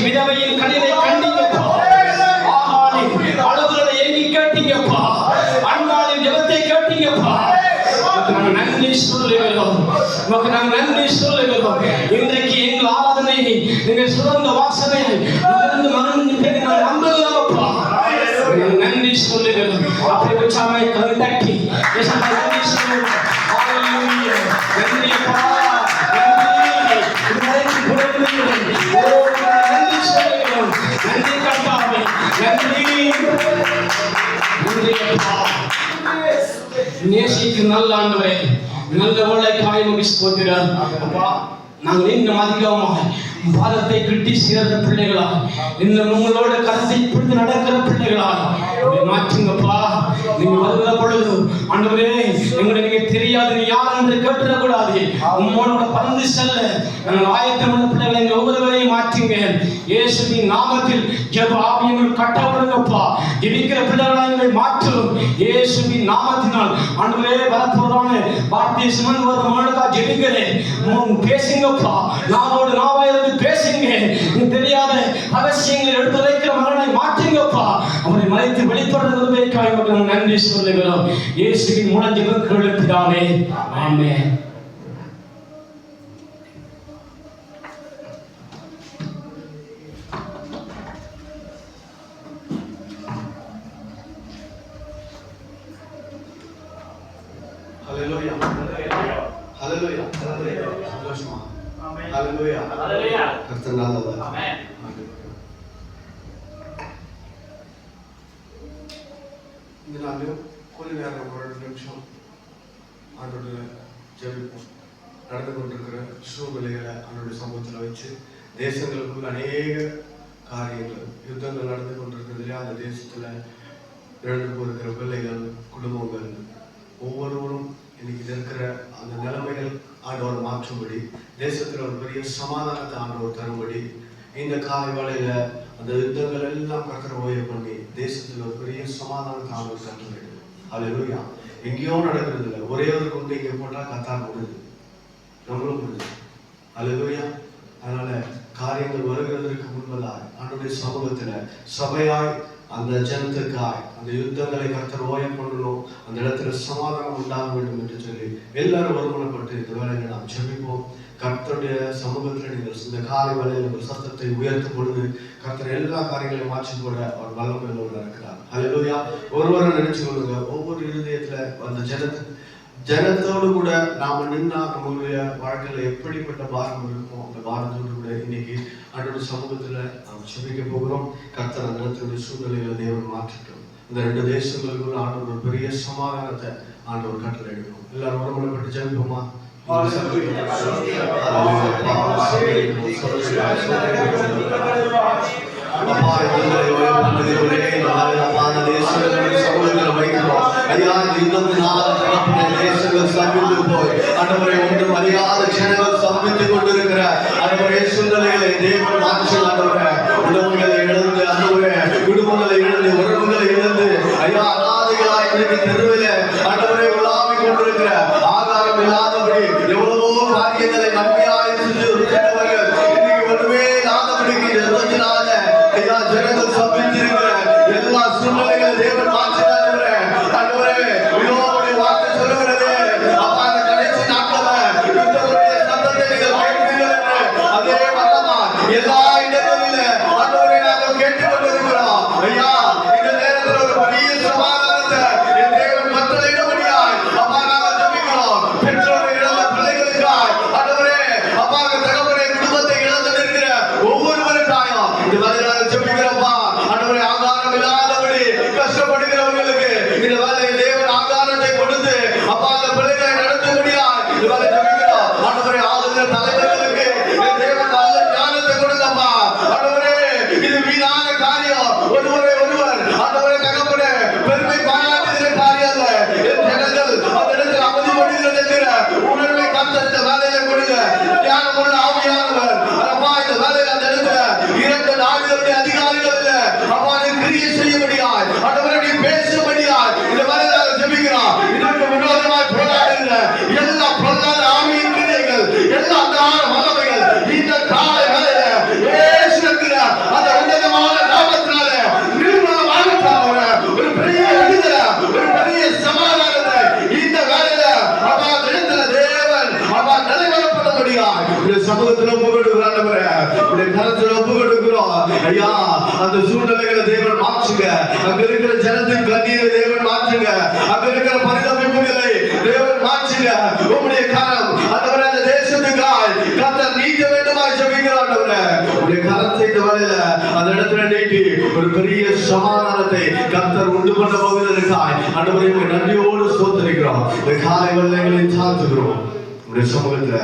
விதவையின் கண்ணீரை கண்டீங்கப்பா. அளவுகளை ஏங்கி கேட்டீங்கப்பா. அண்ணாளின் ஜெபத்தை கேட்டீங்கப்பா. நாங்கள் நன்றி சொல்லுகிறோம். நாங்கள் நன்றி சொல்லுகிறோம். இன்றைக்கு எங்கள் ஆராதனை நீங்கள் சுரந்த வாசனையை நாங்கள் நம்புகிறோம்ப்பா. நன்றி சொல்லுகிறோம். அப்படி வச்சாமை கதை தட்டி நன்றி சொல்லுகிறோம். நன்றிப்பா, நன்றி சொல்லுகிறோம். நன்றி கர்த்தாவே, நன்றி நன்றிப்பா. நேசிக்கும் நல்ல ஆண்டவரே, நல்ல வேலைக்காய் ஸ்தோத்திரம் அப்பா. நாங்கள் இன்னும் அதிகமாக பாதத்தை கிட்டி சேர்ந்த பிள்ளைகளா, இன்னும் உங்களோட கருத்தை பிடித்து நடக்கிற பிள்ளைகளா மாற்றுங்கப்பா. நீங்க வருகிற பொழுது ஆண்டவரே எங்களை நீங்க தெரியாது, நீ யார் என்று கேட்டுடக்கூடாது. உம்மோட பறந்து செல்ல நாங்கள் ஆயத்தம் உள்ள பிள்ளைகளை எங்கள் ஒவ்வொருவரையும் மாற்றுங்க. இயேசுவின் நாமத்தில் ஜெப ஆவியங்கள் கட்டப்படுங்கப்பா. ஜெபிக்கிற பிள்ளைகளை எங்களை மாற்றும் இயேசுவின் நாமத்தினால். ஆண்டவரே வரப்போறான வார்த்தையை சுமந்து வர மகனுக்கா ஜெபிக்கிறேன். பேசுங்கப்பா, நாவோடு நாவாயிருந்து பேசுங்க. நீ தெரியாத ரகசியங்களை எடுத்து வைக்கிற மகனை மாற்றுங்கப்பா. அவனை மறைத்து வெளிப்படுறது நன்றி சொல்லுகிறோம். இயேசுவின் மூலம் ஜெபம் பிதாவே, ஆமென். ஹல்லேலூயா, ஹல்லேலூயா, ஹல்லேலூயா. சந்தோஷமா? ஆமென். ஹல்லேலூயா, ஹல்லேலூயா. கர்த்தர் நல்லவர். ஆமென். இந்த நாள் கொஞ்ச நேரம் ஒரு 2 நிமிஷம் ஆண்டோட ஜெபிப்போம். நடந்து கொண்டிருக்கிற சூழ்நிலைகளை ஆண்டோட சமூகத்தில் வச்சு தேசங்களுக்குள்ள அநேக காரியங்கள் யுத்தங்கள் நடந்து கொண்டிருக்கிறதுல அந்த தேசத்துல இழந்து போயிருக்கிற பிள்ளைகள், குடும்பங்கள், ஒவ்வொருவரும் இன்னைக்கு இருக்கிற அந்த நிலைமைகள் ஆண்டவர் மாற்றும்படி, தேசத்துல ஒரு பெரிய சமாதானத்தை ஆண்டவர் தரும்படி, இந்த காலை வேளையில அந்த யுத்தங்கள் எல்லாம் கர்த்தர் ஓய பண்ணி தேசத்துல ஒரு பெரிய சமாதானத்தை ஆண்டவர் தர வேண்டும். ஹல்லேலூயா. எங்கேயோ நடக்கிறது இல்லை, ஒரே ஒரு கொண்டு இங்கே போட்டா கத்தார் முடியுது, நம்மளும் முடியுது. ஹல்லேலூயா. அதனால காரியங்கள் வருகிறதற்கு முன்பதாய் ஆண்டவருடைய சமூகத்துல சபையாய் அந்த ஜனத்துக்காய் அந்த யுத்தங்களை கர்த்தர் ஓய பண்ணணும், அந்த இடத்துல சமாதானம் உண்டாக வேண்டும் என்று சொல்லி எல்லாரும் ஒருமனப்பட்டு இந்த வேலையை நாம் ஜெபிப்போம். கர்த்தருடைய சமூகத்தில் நீங்கள் இந்த காலை வேளையில் உங்கள் சத்தத்தை உயர்த்தும் பொழுது கர்த்தர் எல்லா காரியங்களையும் மாற்றி போட அவர் வல்லமையோடு இருக்கிறார். ஹல்லேலூயா. ஒருவரை நினைச்சு கொள்ளுங்க, ஒவ்வொரு இருதயத்துல அந்த ஜனத்தோடு கூட நாம நின்னா நம்மளுடைய வாழ்க்கையில எப்படிப்பட்ட பாரம் இருக்கும், அந்த பாரத்தோடு கூட இன்னைக்கு ஆண்டவருடைய சமூகத்துல நாம் ஜெபிக்க போகிறோம். கர்த்தர் அந்த இடத்துடைய சூழ்நிலைகளை தேவன் மாற்றிட்டோம். இந்த 2 தேசங்களுக்குள்ள ஆண்டவர் ஒரு பெரிய சமாதானத்தை ஆண்டவர் கட்டளை எடுக்கும். எல்லாரும் ஒருமனப்பட்டு ஜெபிப்போமா? ஒன்றும் அறியாத ஜனங்கள் சம்பித்துக் கொண்டிருக்கிற அன்றைய சூழ்நிலைகளை தேவன் மாற்றி உணவுகளை இழந்து, அன்றைய குடும்பங்களை இழந்து, உறவுகளை இழந்து, ஐயா அநாதைகளாய் தெருவில் அன்றைய உலாவிக் கொண்டிருக்கிற ஆகாரம் இல்லாதபடி எவ்வளவோ காரியங்களை நன்மையாய் செஞ்சவர்கள் இன்னைக்கு ஒன்றுமே இல்லாதபடிக்கு இருபத்தினால ஐயா ஜனங்கள் சம்பித்திருக்கிற எல்லா சூழ்நிலைகளை தேவன் மாற்றினார். வார்த்தை சொல்லுகிறது, அப்ப அந்த கடைசி நாட்கள சத்தத்தை நீங்கள் கேட்கிறீர்கள். அதே மதமா எல்லா இடங்களில ஆண்டவரை நாங்கள் கேட்டுக்கொண்டிருக்கிறோம். ஐயா இந்த நேரத்தில் ஒரு பெரிய சமாதானத்தை என் தேவன் கட்டளையிடும்படியாய் அப்பா நாங்கள் ஜெபிக்கிறோம். பெற்றோரை இழந்த பிள்ளைகளுக்காய் ஆண்டவரே, அப்பா தகப்பனை குடும்பத்தை இழந்து நிற்கிற ஒவ்வொருவருக்காயும் இந்த வேலை நாங்கள் ஜெபிக்கிறோம்ப்பா. ஆண்டவரே ஆகாரம் இல்லாதபடி கஷ்டப்படுகிறவர்களுக்கு இந்த வேலை தேவன் ஆகாரத்தை கொடுத்து அப்பா அந்த பிள்ளைகளை நடத்தும்படியாய் இந்த வேலை ஜெபிக்கிறோம். ஆண்டவரே ஆளுகிற தலைவர்களுக்கு தேவன் நல்ல ஞானத்தை கொடுங்கப்பா. ஆண்டவரே இது வீணான காரியம், ஒருவரை ஆண்டவரை தகப்பனே பெருமை பாராட்டுகிற காரியம் அல்ல. ஜனங்கள் அந்த இடத்தில் அமைதிப்படுகிறது என்கிற உணர்வை கர்த்தர் இந்த வேலையில கொடுங்க. ஞானமுள்ள ஆவியானவர் அப்பா இந்த வேலையில் அந்த இடத்துல 2 நாடுகளுடைய அதிகாரிகள் இல்ல அப்பா நீ கிரியை செய்யும்படியாய் ஆண்டவரை நீ பேசும்படியாய் இந்த வேலையில ஜெபிக்கிறோம். இதற்கு விரோதமாய் போராடுகிற எல்லா பொல்லாத ஆவியின் கிரியைகள், எல்லா வல்லமைகள் இந்த காலை வேலையில இயேசுவின் ஐயா அந்த சூழ்நிலைகளை தேவன் மாற்றுங்க. அங்க இருக்கிற ஜனத்தின் கண்ணீரை தேவன் மாற்றுங்க. அங்க இருக்கிற பரிதபிப்புகளை தேவன் மாற்றுங்க. உங்களுடைய கரம் ஆண்டவரே அந்த தேசத்துக்காய் கர்த்தர் நீட்ட வேண்டுமா ஜெபிக்கிறோம். ஆண்டவரே உங்களுடைய கரத்தை இந்த வேளையில அந்த இடத்துல நீட்டி ஒரு பெரிய சமாதானத்தை கர்த்தர் உண்டு பண்ண போவதற்காய் ஆண்டவரே நன்றியோடு ஸ்தோத்திரிக்கிறோம். இந்த காலை வேளைகளை தாழ்த்துகிறோம் உங்களுடைய சமூகத்துல.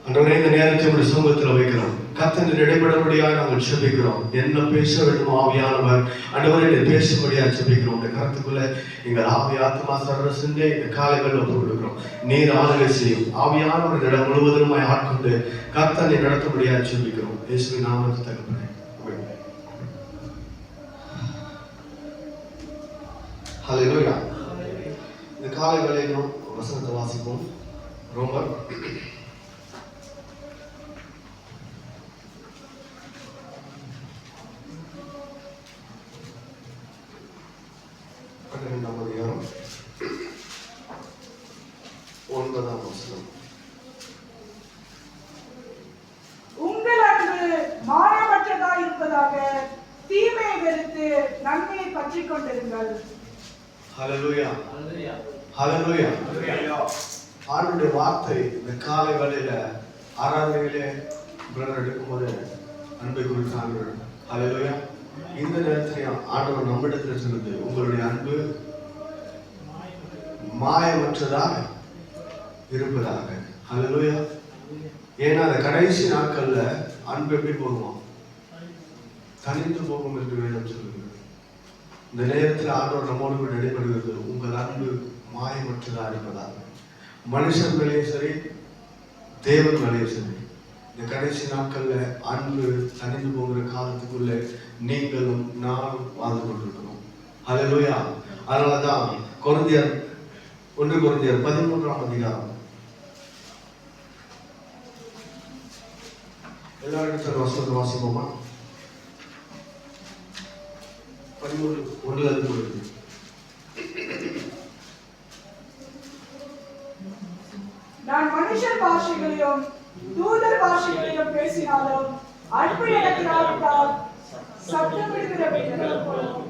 ஆண்டவரே இந்த நேரத்தை உங்களுடைய சமூகத்துல வைக்கிறோம். கர்த்தர் இடைபடும்படியாக நாங்கள் ஜெபிக்கிறோம். என்ன பேச வேண்டும் ஆவியானவர் ஆண்டவரே பேசும்படியாக ஜெபிக்கிறோம். இந்த கருத்துக்குள்ள எங்கள் ஆவி ஆத்மா சர்வ சிந்தை இந்த காலைகள் ஒப்பு கொடுக்கிறோம். நீர் ஆளுகை செய்யும் ஆவியானவர் இடம் முழுவதுமாய் ஆட்கொண்டு கர்த்தரை நடத்தும்படியாக ஜெபிக்கிறோம். இயேசுவின் நாமத்தில் தகப்பனே. ஹல்லேலூயா. இந்த காலை வேளையிலும் வசனத்தை வாசிப்போம். ரோமர் 12ஆம் அதிகாரம் 9ஆம் வசனம். உங்கள் அன்பு மாயமற்றதாய் இருப்பதாக தீமையை வெறுத்து நன்மையை பற்றிக் கொண்டிருங்கள். ஹல்லேலூயா. ஹல்லேலூயா. ஆண்டவருடைய வார்த்தை இந்த காலை வேளையில ஆராதனையிலே பிரதர் எடுக்கும்போது அன்பை குறித்தாங்க. ஹல்லேலூயா. இந்த நேரத்தில் ஆண்டவர் நம்மிடத்தில் சொன்னது உங்களுடைய அன்பு மாயமற்றதாக இருப்பதாக. ஹல்லேலூயா. ஏன்னா அந்த கடைசி நாட்கள்ல அன்பு எப்படி போகுமா? தனிந்து போகும் என்று வேதம் சொல்லுகிறது. இந்த நேரத்தில் ஆண்டவர் நம்மோடு கூட நடைபெறுகிறது. உங்கள் அன்பு மாயமற்றதாக இருப்பதாக. மனுஷன் மேலேயும் சரி தேவன் மேலேயும் சரி இந்த கடைசி நாட்கள்ல அன்பு தனிந்து போகிற காலத்துக்குள்ள நீங்களும் நானும் வாழ்ந்து கொண்டிருக்கிறோம். ஹல்லேலூயா. அதனாலதான் 1 கொரிந்தியர் 13ஆம் அதிகாரம் எல்லா இடத்துல வசனத்தை வாசிப்போமா? 13:1 நான் மனுஷர் பாஷைகளிலும் தூதர் பாஷைகளிலும் பேசினாலும் அன்பு எனக்கு இராவிட்டால் சத்தமிடுகிற வெண்கலம் போலும்.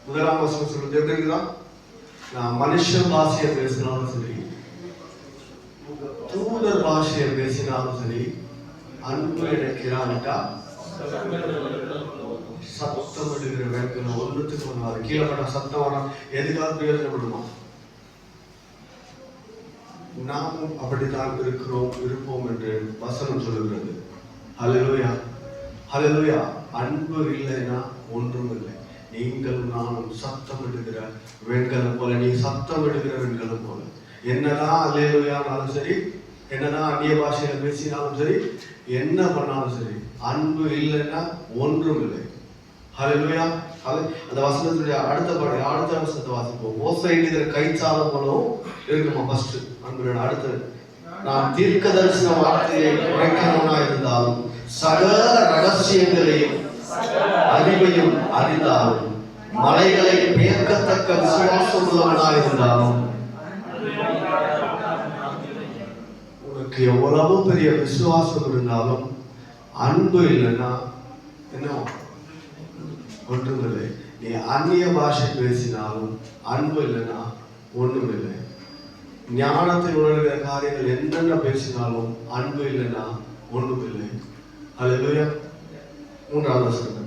முதலாம் வசனம் சொல்றது எப்படி இருக்குதா? நான் மனுஷர் பாஷையை பேசினாலும் சரி தூதர் பாஷையை பேசினாலும் சரி அன்பு எனக்கு இராவிட்டால் சத்தம் விடுகிற வெண்கலம் ஒன்றுத்துக்கு ஒன்று கீழே பட்ட சத்தம் வர எதுக்காக பிரயோஜனப்படுமா? நாமும் அப்படித்தான் இருப்போம் என்று வசனம் சொல்லுகிறது. ஹல்லேலூயா. ஹல்லேலூயா. அன்பு இல்லைன்னா ஒன்றும் இல்லை. நீங்கள் நானும் சத்தம் விடுகிற வெண்கலம் போல. நீ சத்தம் விடுகிற வெண்கலம் போல. என்னதான் ஹல்லேலூயானாலும் சரி என்னதான் அந்நிய பாஷையில பேசினாலும் சரி என்ன பண்ணாலும் சரி அன்பு இல்லைன்னா ஒன்றும் இல்லை. ஹல்லேலூயா. அந்த வசனத்துடைய அடுத்த வசனத்தை வாசிப்போம். ஓசை என்கிற கைச்சாலம் போலவும் இருக்குமா? ஃபர்ஸ்ட் அன்பு. அடுத்து நான் தீர்க்க தரிசன வார்த்தையை உரைக்கிறவனா இருந்தாலும் சகல ரகசியங்களையும் அறிவையும் அறிந்தாலும் மலைகளை பெயர்க்கத்தக்க விசுவாசம் உள்ளவனா இருந்தாலும் உனக்கு எவ்வளவு பெரிய விசுவாசம் இருந்தாலும் அன்பு இல்லைன்னா என்ன ஒன்றுமில்லை. நீ அந்நிய பாஷை பேசினாலும் அன்பு இல்லைன்னா ஒன்றும் இல்லை. ஞானத்தை உணர்கிற காரியங்கள் என்னென்ன பேசினாலும் அன்பு இல்லைன்னா ஒன்றும் இல்லை. ஹல்லேலூயா. 3ஆவது வசனம்.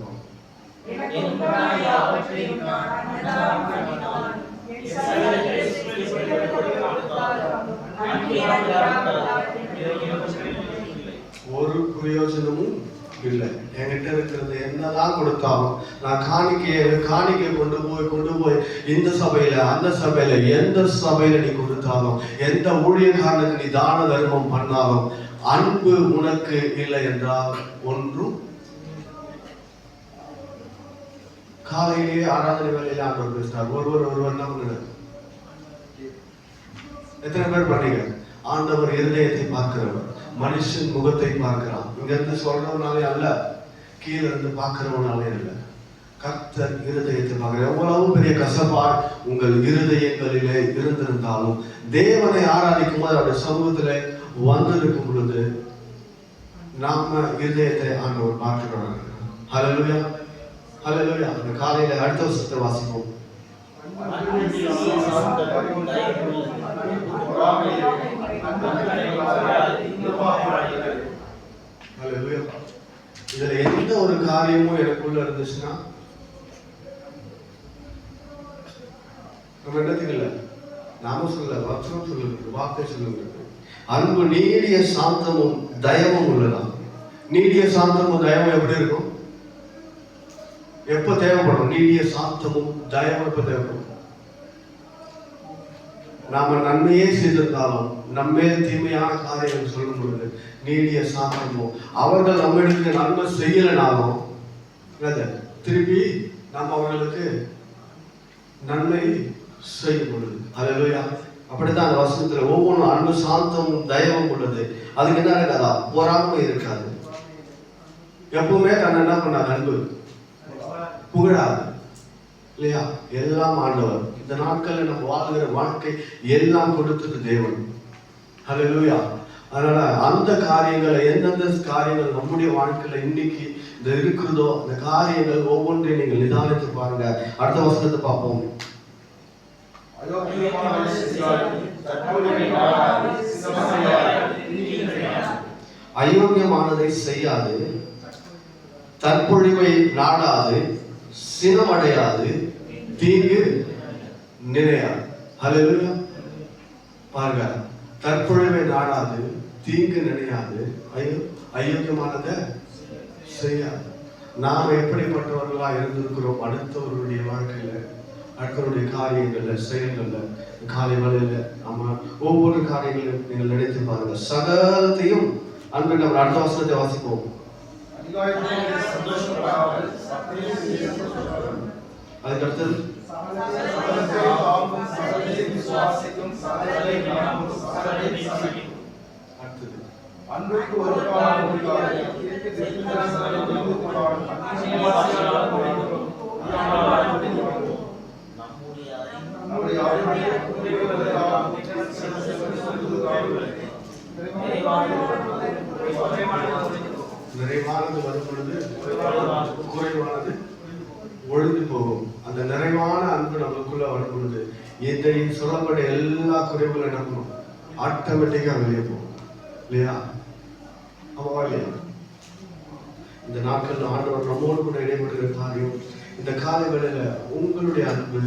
ஒரு பிரயோஜனமும் இல்லை. என்கிட்ட இருக்கிறது என்னதான் கொடுத்தாலும் நான் காணிக்கை கொண்டு போய் இந்த சபையில அந்த சபையில எந்த சபையில நீ கொடுத்தாலும் எந்த ஊழியக்காரனுக்கு நீ தான தர்மம் பண்ணாலும் அன்பு உனக்கு இல்லை என்றால் ஒன்றும். காலையிலேயே ஆராதனை வேலையில ஆண்டவர் பேசினார். ஒருவர் என்ன பண்ணுங்க? எத்தனை பேர் பண்ணீங்க? ஆண்டவர் இருதயத்தை பார்க்கிறவர், மனுஷன் முகத்தை பார்க்கிறான். இங்க இருந்து சொல்றவனாலே அல்ல, கீழே இருந்து பார்க்கிறவனாலே அல்ல. கர்த்தர் இருதயத்தை பார்க்கிற. எவ்வளவு பெரிய கசப்பால் உங்கள் இருதயங்களிலே இருந்திருந்தாலும் தேவனை ஆராதிக்கும் போது அவருடைய சமூகத்திலே வந்திருக்கும் பொழுது நாம இருதயத்தை ஆண்டவர் பார்க்கிறோம். ஹல்லேலூயா, ஹல்லேலூயா. இந்த காலையில அடுத்த வசனத்தை வாசிப்போம். ஹல்லேலூயா. இதுல எந்த ஒரு காரியமும் எனக்குள்ள இருந்துச்சுன்னா நம்ம என்னத்துக்கு இல்லை, நாம சொல்ல வசனம் சொல்லுகிறது, வார்த்தை சொல்லுகிறது. அன்பு நீடிய சாந்தமும் தயவும் உள்ளதா. நீடிய சாந்தமும் தயவும் எப்படி இருக்கும்? எப்ப தேவைப்படும்? நீடிய சாந்தமும் தயவும் எப்ப தேவைப்படும்? நாம நன்மையே செய்திருந்தாலும் நம்மே தீமையான காரியங்கள் சொல்லும் பொழுது நீடிய சாந்தமும், அவர்கள் நம்மளுக்கு நன்மை செய்யலைனாலும் திருப்பி நாம் அவர்களுக்கு நன்மை செய்யும் பொழுது. ஹல்லேலூயா. அப்படித்தான் அந்த வசனத்துல ஒவ்வொன்றும் அன்பு சாந்தமும் தயவும் உள்ளது. அதுக்கு என்ன இருக்காதா? பொறாமை இருக்காது. எப்பவுமே தன்னை என்ன பண்ணாது? அன்பு புகழாது இல்லையா? எல்லாம் ஆண்டவர். இந்த நாட்கள்ல நம்ம வாழ்கிற வாழ்க்கை எல்லாம் கொடுத்தது தேவன். ஹல்லேலூயா. அதனால அந்த காரியங்களை, எந்தெந்த காரியங்கள் நம்முடைய வாழ்க்கையில இன்னைக்கு இந்த இருக்கிறதோ அந்த காரியங்கள் ஒவ்வொன்றையும் நீங்கள் நிதானித்து பாருங்க. அடுத்த வசனத்தை பார்ப்போம். அயோக்கியமானதை செய்யாது, தற்பொழிவை நாடாது, சினமடையாது, தீங்கு நினையாது. ஹல்லேலூயா. பாருங்க, தற்பொழிவை நாடாது, தீங்கு நினையாது, அயோக்கியமானதை செய்யாது. நாம் எப்படிப்பட்டவர்களா இருந்திருக்கிறோம் அடுத்தவர்களுடைய வாழ்க்கையில, அடுத்தவருடைய காரியங்கள்ல, செயல்கள்ல, காலை வேளையில நம்ம ஒவ்வொரு காரியங்களையும் நீங்கள் நினைத்து பாருங்க. சகலத்தையும் அன்பு. நம்ம அடுத்த வசனத்தை வாசிப்போம். அதுக்கு அடுத்தது நிறைவானது வரும் பொழுது குறைவானது ஒழிந்து போகும். அந்த நிறைவான அன்பு நமக்குள்ள வரும் பொழுது இதை சொல்லப்பட்ட எல்லா குறைவுகளும் என்ன பண்ணும்? ஆட்டோமேட்டிக்கா வெளியே போகும் இல்லையா? ஆமாவா இல்லையா? இந்த நாட்கள் ஆண்டவர் நம்மோடு கூட இடைபெறுகிற காரியம், இந்த காலை வேளையில உங்களுடைய அன்பு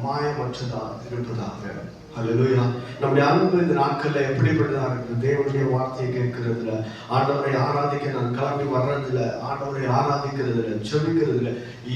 மாயமற்றதா இருப்பதாக. ஹல்லேலூயா. நம்முடைய அன்பு இந்த நாட்கள்ல எப்படிப்பட்டதா இருக்குது? தேவனுடைய வார்த்தையை கேட்கிறதுல, ஆண்டவரை ஆராதிக்க நான் கிளம்பி வர்றதுல, ஆண்டவரை ஆராதிக்கிறதுல, செபிக்கிறதுல,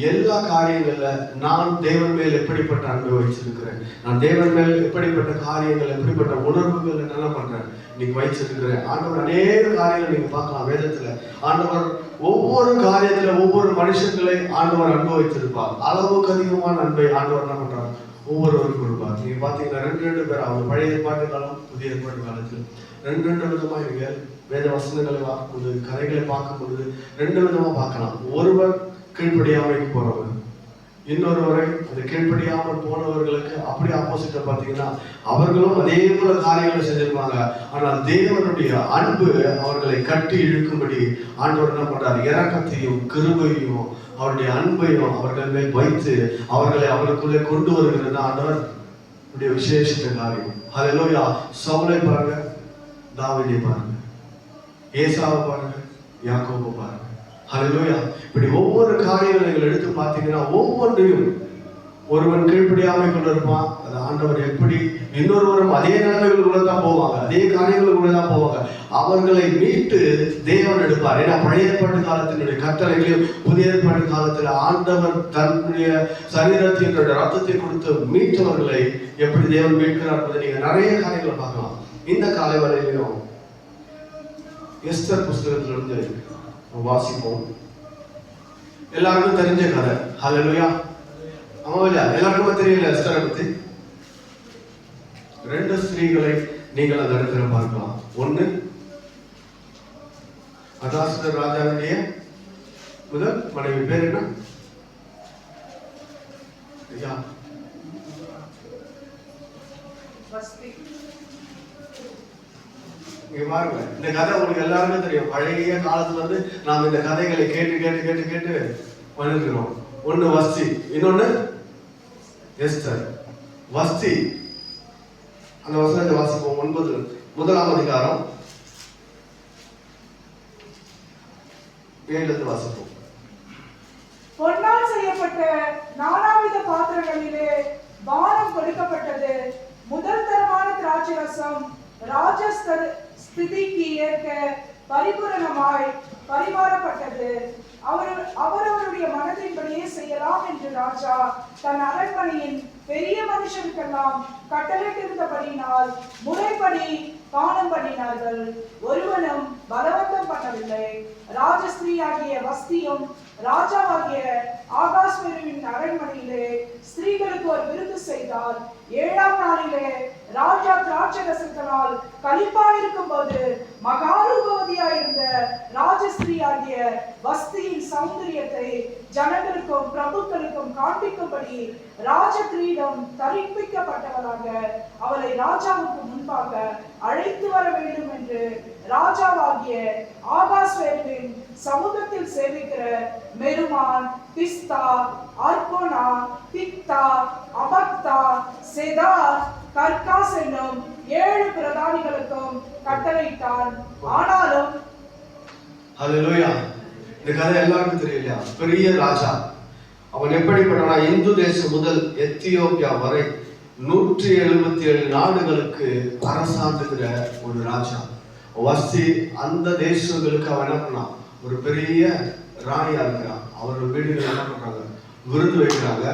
எல்லா காரியங்கள்ல நான் தேவன் மேல் எப்படிப்பட்ட அன்பை வச்சிருக்கிறேன், நான் தேவன் மேல் எப்படிப்பட்ட காரியங்கள், எப்படிப்பட்ட உணர்வுகள் என்ன பண்றேன் இன்னைக்கு வச்சிருக்கிறேன். ஆண்டவர் அநேக காரியங்கள் நீங்க பார்க்கலாம் வேதத்துல. ஆண்டவர் ஒவ்வொரு காரியத்துல ஒவ்வொரு மனுஷங்களை ஆண்டவர் அனுபவித்திருப்பார். அளவுக்கு அதிகமான அன்பை ஆண்டவர் என்ன பண்றார்? ஒவ்வொருவருக்கும் கொடுப்பார். நீங்க பாத்தீங்கன்னா ரெண்டு பேர், அவங்க பழைய ஏற்பாட்டு காலம், புதிய ஏற்பாட்டு காலத்தில் ரெண்டு விதமா இவங்க வேத வசனங்களை பார்க்கும் பொழுது, கதைகளை பார்க்கும் பொழுது ரெண்டு விதமா பார்க்கலாம். ஒருவர் கீழ்ப்படியாமல் போறவர், இன்னொருவரை அந்த கீழ்ப்படியாமல் போனவர்களுக்கு அப்படி ஆப்போசிட்டா பாத்தீங்கன்னா அவர்களும் அதே போல காரியங்களை செஞ்சிருப்பாங்க. ஆனால் தேவனுடைய அன்பு அவர்களை கட்டி இழுக்கும்படி ஆண்டவர் என்ன பண்றாரு? இரக்கத்தையும் கிருபையும் அவருடைய அன்பையும் அவர்கள் மேல் வைத்து அவர்களை அவருக்குள்ளே கொண்டு வருகிறது ஆண்டவர் விசேஷித்த காரியம். ஹல்லேலூயா. சவுலை பாருங்க, தாவீதை பாருங்க, ஏசாவை பாருங்க, யாக்கோபை பாருங்க. ஹல்லேலூயா. இப்படி ஒவ்வொரு காரியங்களை நீங்கள் எடுத்து பார்த்தீங்கன்னா ஒவ்வொன்றையும் ஒருவன் கீழ்ப்படியாமல் கொண்டிருப்பான். அது ஆண்டவர் எப்படி, இன்னொருவரும் அதே நிலைமைகளுக்குள்ள தான் போவாங்க, அதே காரியங்களுக்குள்ள தான் போவாங்க. அவர்களை மீட்டு தேவன் எடுப்பார். ஏன்னா பழைய ஏற்பாட்டு காலத்தினுடைய கட்டளைகளையும் புதிய ஏற்பாட்டு காலத்தில் ஆண்டவர் தன்னுடைய சரீரத்தின் ரத்தத்தை கொடுத்து மீட்டவர்களை எப்படி தேவன் மீட்கிறார் என்பதை நீங்க நிறைய காரியங்களை பார்க்கலாம். இந்த காலை வேளையிலும் எஸ்தர் புஸ்தகத்திலிருந்து வாசிப்போம். எல்லாருக்கும் தெரிஞ்ச கதை. ஹல்லேலூயா. ஆமா இல்லையா? எல்லாருக்குமே தெரியல எஸ்தரை பத்தி. ரெண்டு ஸ்திரீகளை நீங்கள் அந்த இடத்துல பார்க்கலாம். ஒண்ணு அகாசுர ராஜாவுடைய முதல் மனைவி பேர் என்ன? ஐயா இங்க பாருங்க, இந்த கதை உங்களுக்கு எல்லாருமே தெரியும். பழைய காலத்துல இருந்து நாம் இந்த கதைகளை கேட்டு கேட்டு கேட்டு கேட்டு பண்ணிருக்கிறோம். ஒண்ணு வஸ்தி, இன்னொன்னு எஸ்தர். வஸ்தி அந்த வசனத்தை வாசிப்போம். 1ஆம் அதிகாரம் 7 வாசிப்போம். பொன்னால் செய்யப்பட்ட நானாவித பாத்திரங்களிலே பானம் கொடுக்கப்பட்டது. முதல் தரமான திராட்சை ரசம் ராஜஸ்திதிக்கு ஏற்க பரிபூரணமாய் பரிமாறப்பட்டது. அவரவருடைய மனதின்படியே செய்யலாம் என்று ராஜா தன் அரண்மனையின் பெரிய மனுஷருக்கெல்லாம் கட்டளையிட்டிருந்தபடியினால் முறைப்படி பானம் பண்ணினார்கள். ஒருவனும் பலவந்தம் பண்ணவில்லை. ராஜஸ்திரீயாகிய வஸ்தியும் ராஜாவாகிய ஆகாஸ்வேருவின் அரண்மனையிலே ஸ்திரீகளுக்கு ஒரு விருந்து செய்தார். 7ஆம் நாளிலே ராஜா திராட்சை ரசத்தினால் களிப்பாயிருக்கும் போது மகாரூபவதியாயிருந்த ராஜஸ்திரீயாகிய வஸ்தியின் சௌந்தரியத்தை ஜனங்களுக்கும் பிரபுக்களுக்கும் காண்பிக்கும்படி ராஜ கிரீடம் தரிப்பிக்கப்பட்டவராக அவளை ராஜாவுக்கு முன்பாக அழைத்து வர வேண்டும் என்று ராஜாவாகிய ஆகாஸ்வேருவின் சமூகத்தில் சேவிக்கிற மெருமான், பிஸ்தா, அர்கோனா, பிக்தா, அபக்தா, செதார், கர்காஸ் என்னும் 7 பிரதானிகளுக்கும் கட்டளையிட்டான். ஆனாலும் ஹல்லேலூயா, இந்த கதை எல்லாருக்கும் தெரியலையா? பெரிய ராஜா. அவன் எப்படிப்பட்டவனா? இந்து தேசம் முதல் எத்தியோப்பியா வரை 177 நாடுகளுக்கு அரசாண்டுகிற ஒரு ராஜா. வஸ்தி அந்த தேசங்களுக்கு அவன் என்ன பண்ணான்? ஒரு பெரிய ராணியா இருக்கிறான். அவர்கள் வீடுகள் என்ன பண்றாங்க? விருந்து வைக்கிறாங்க.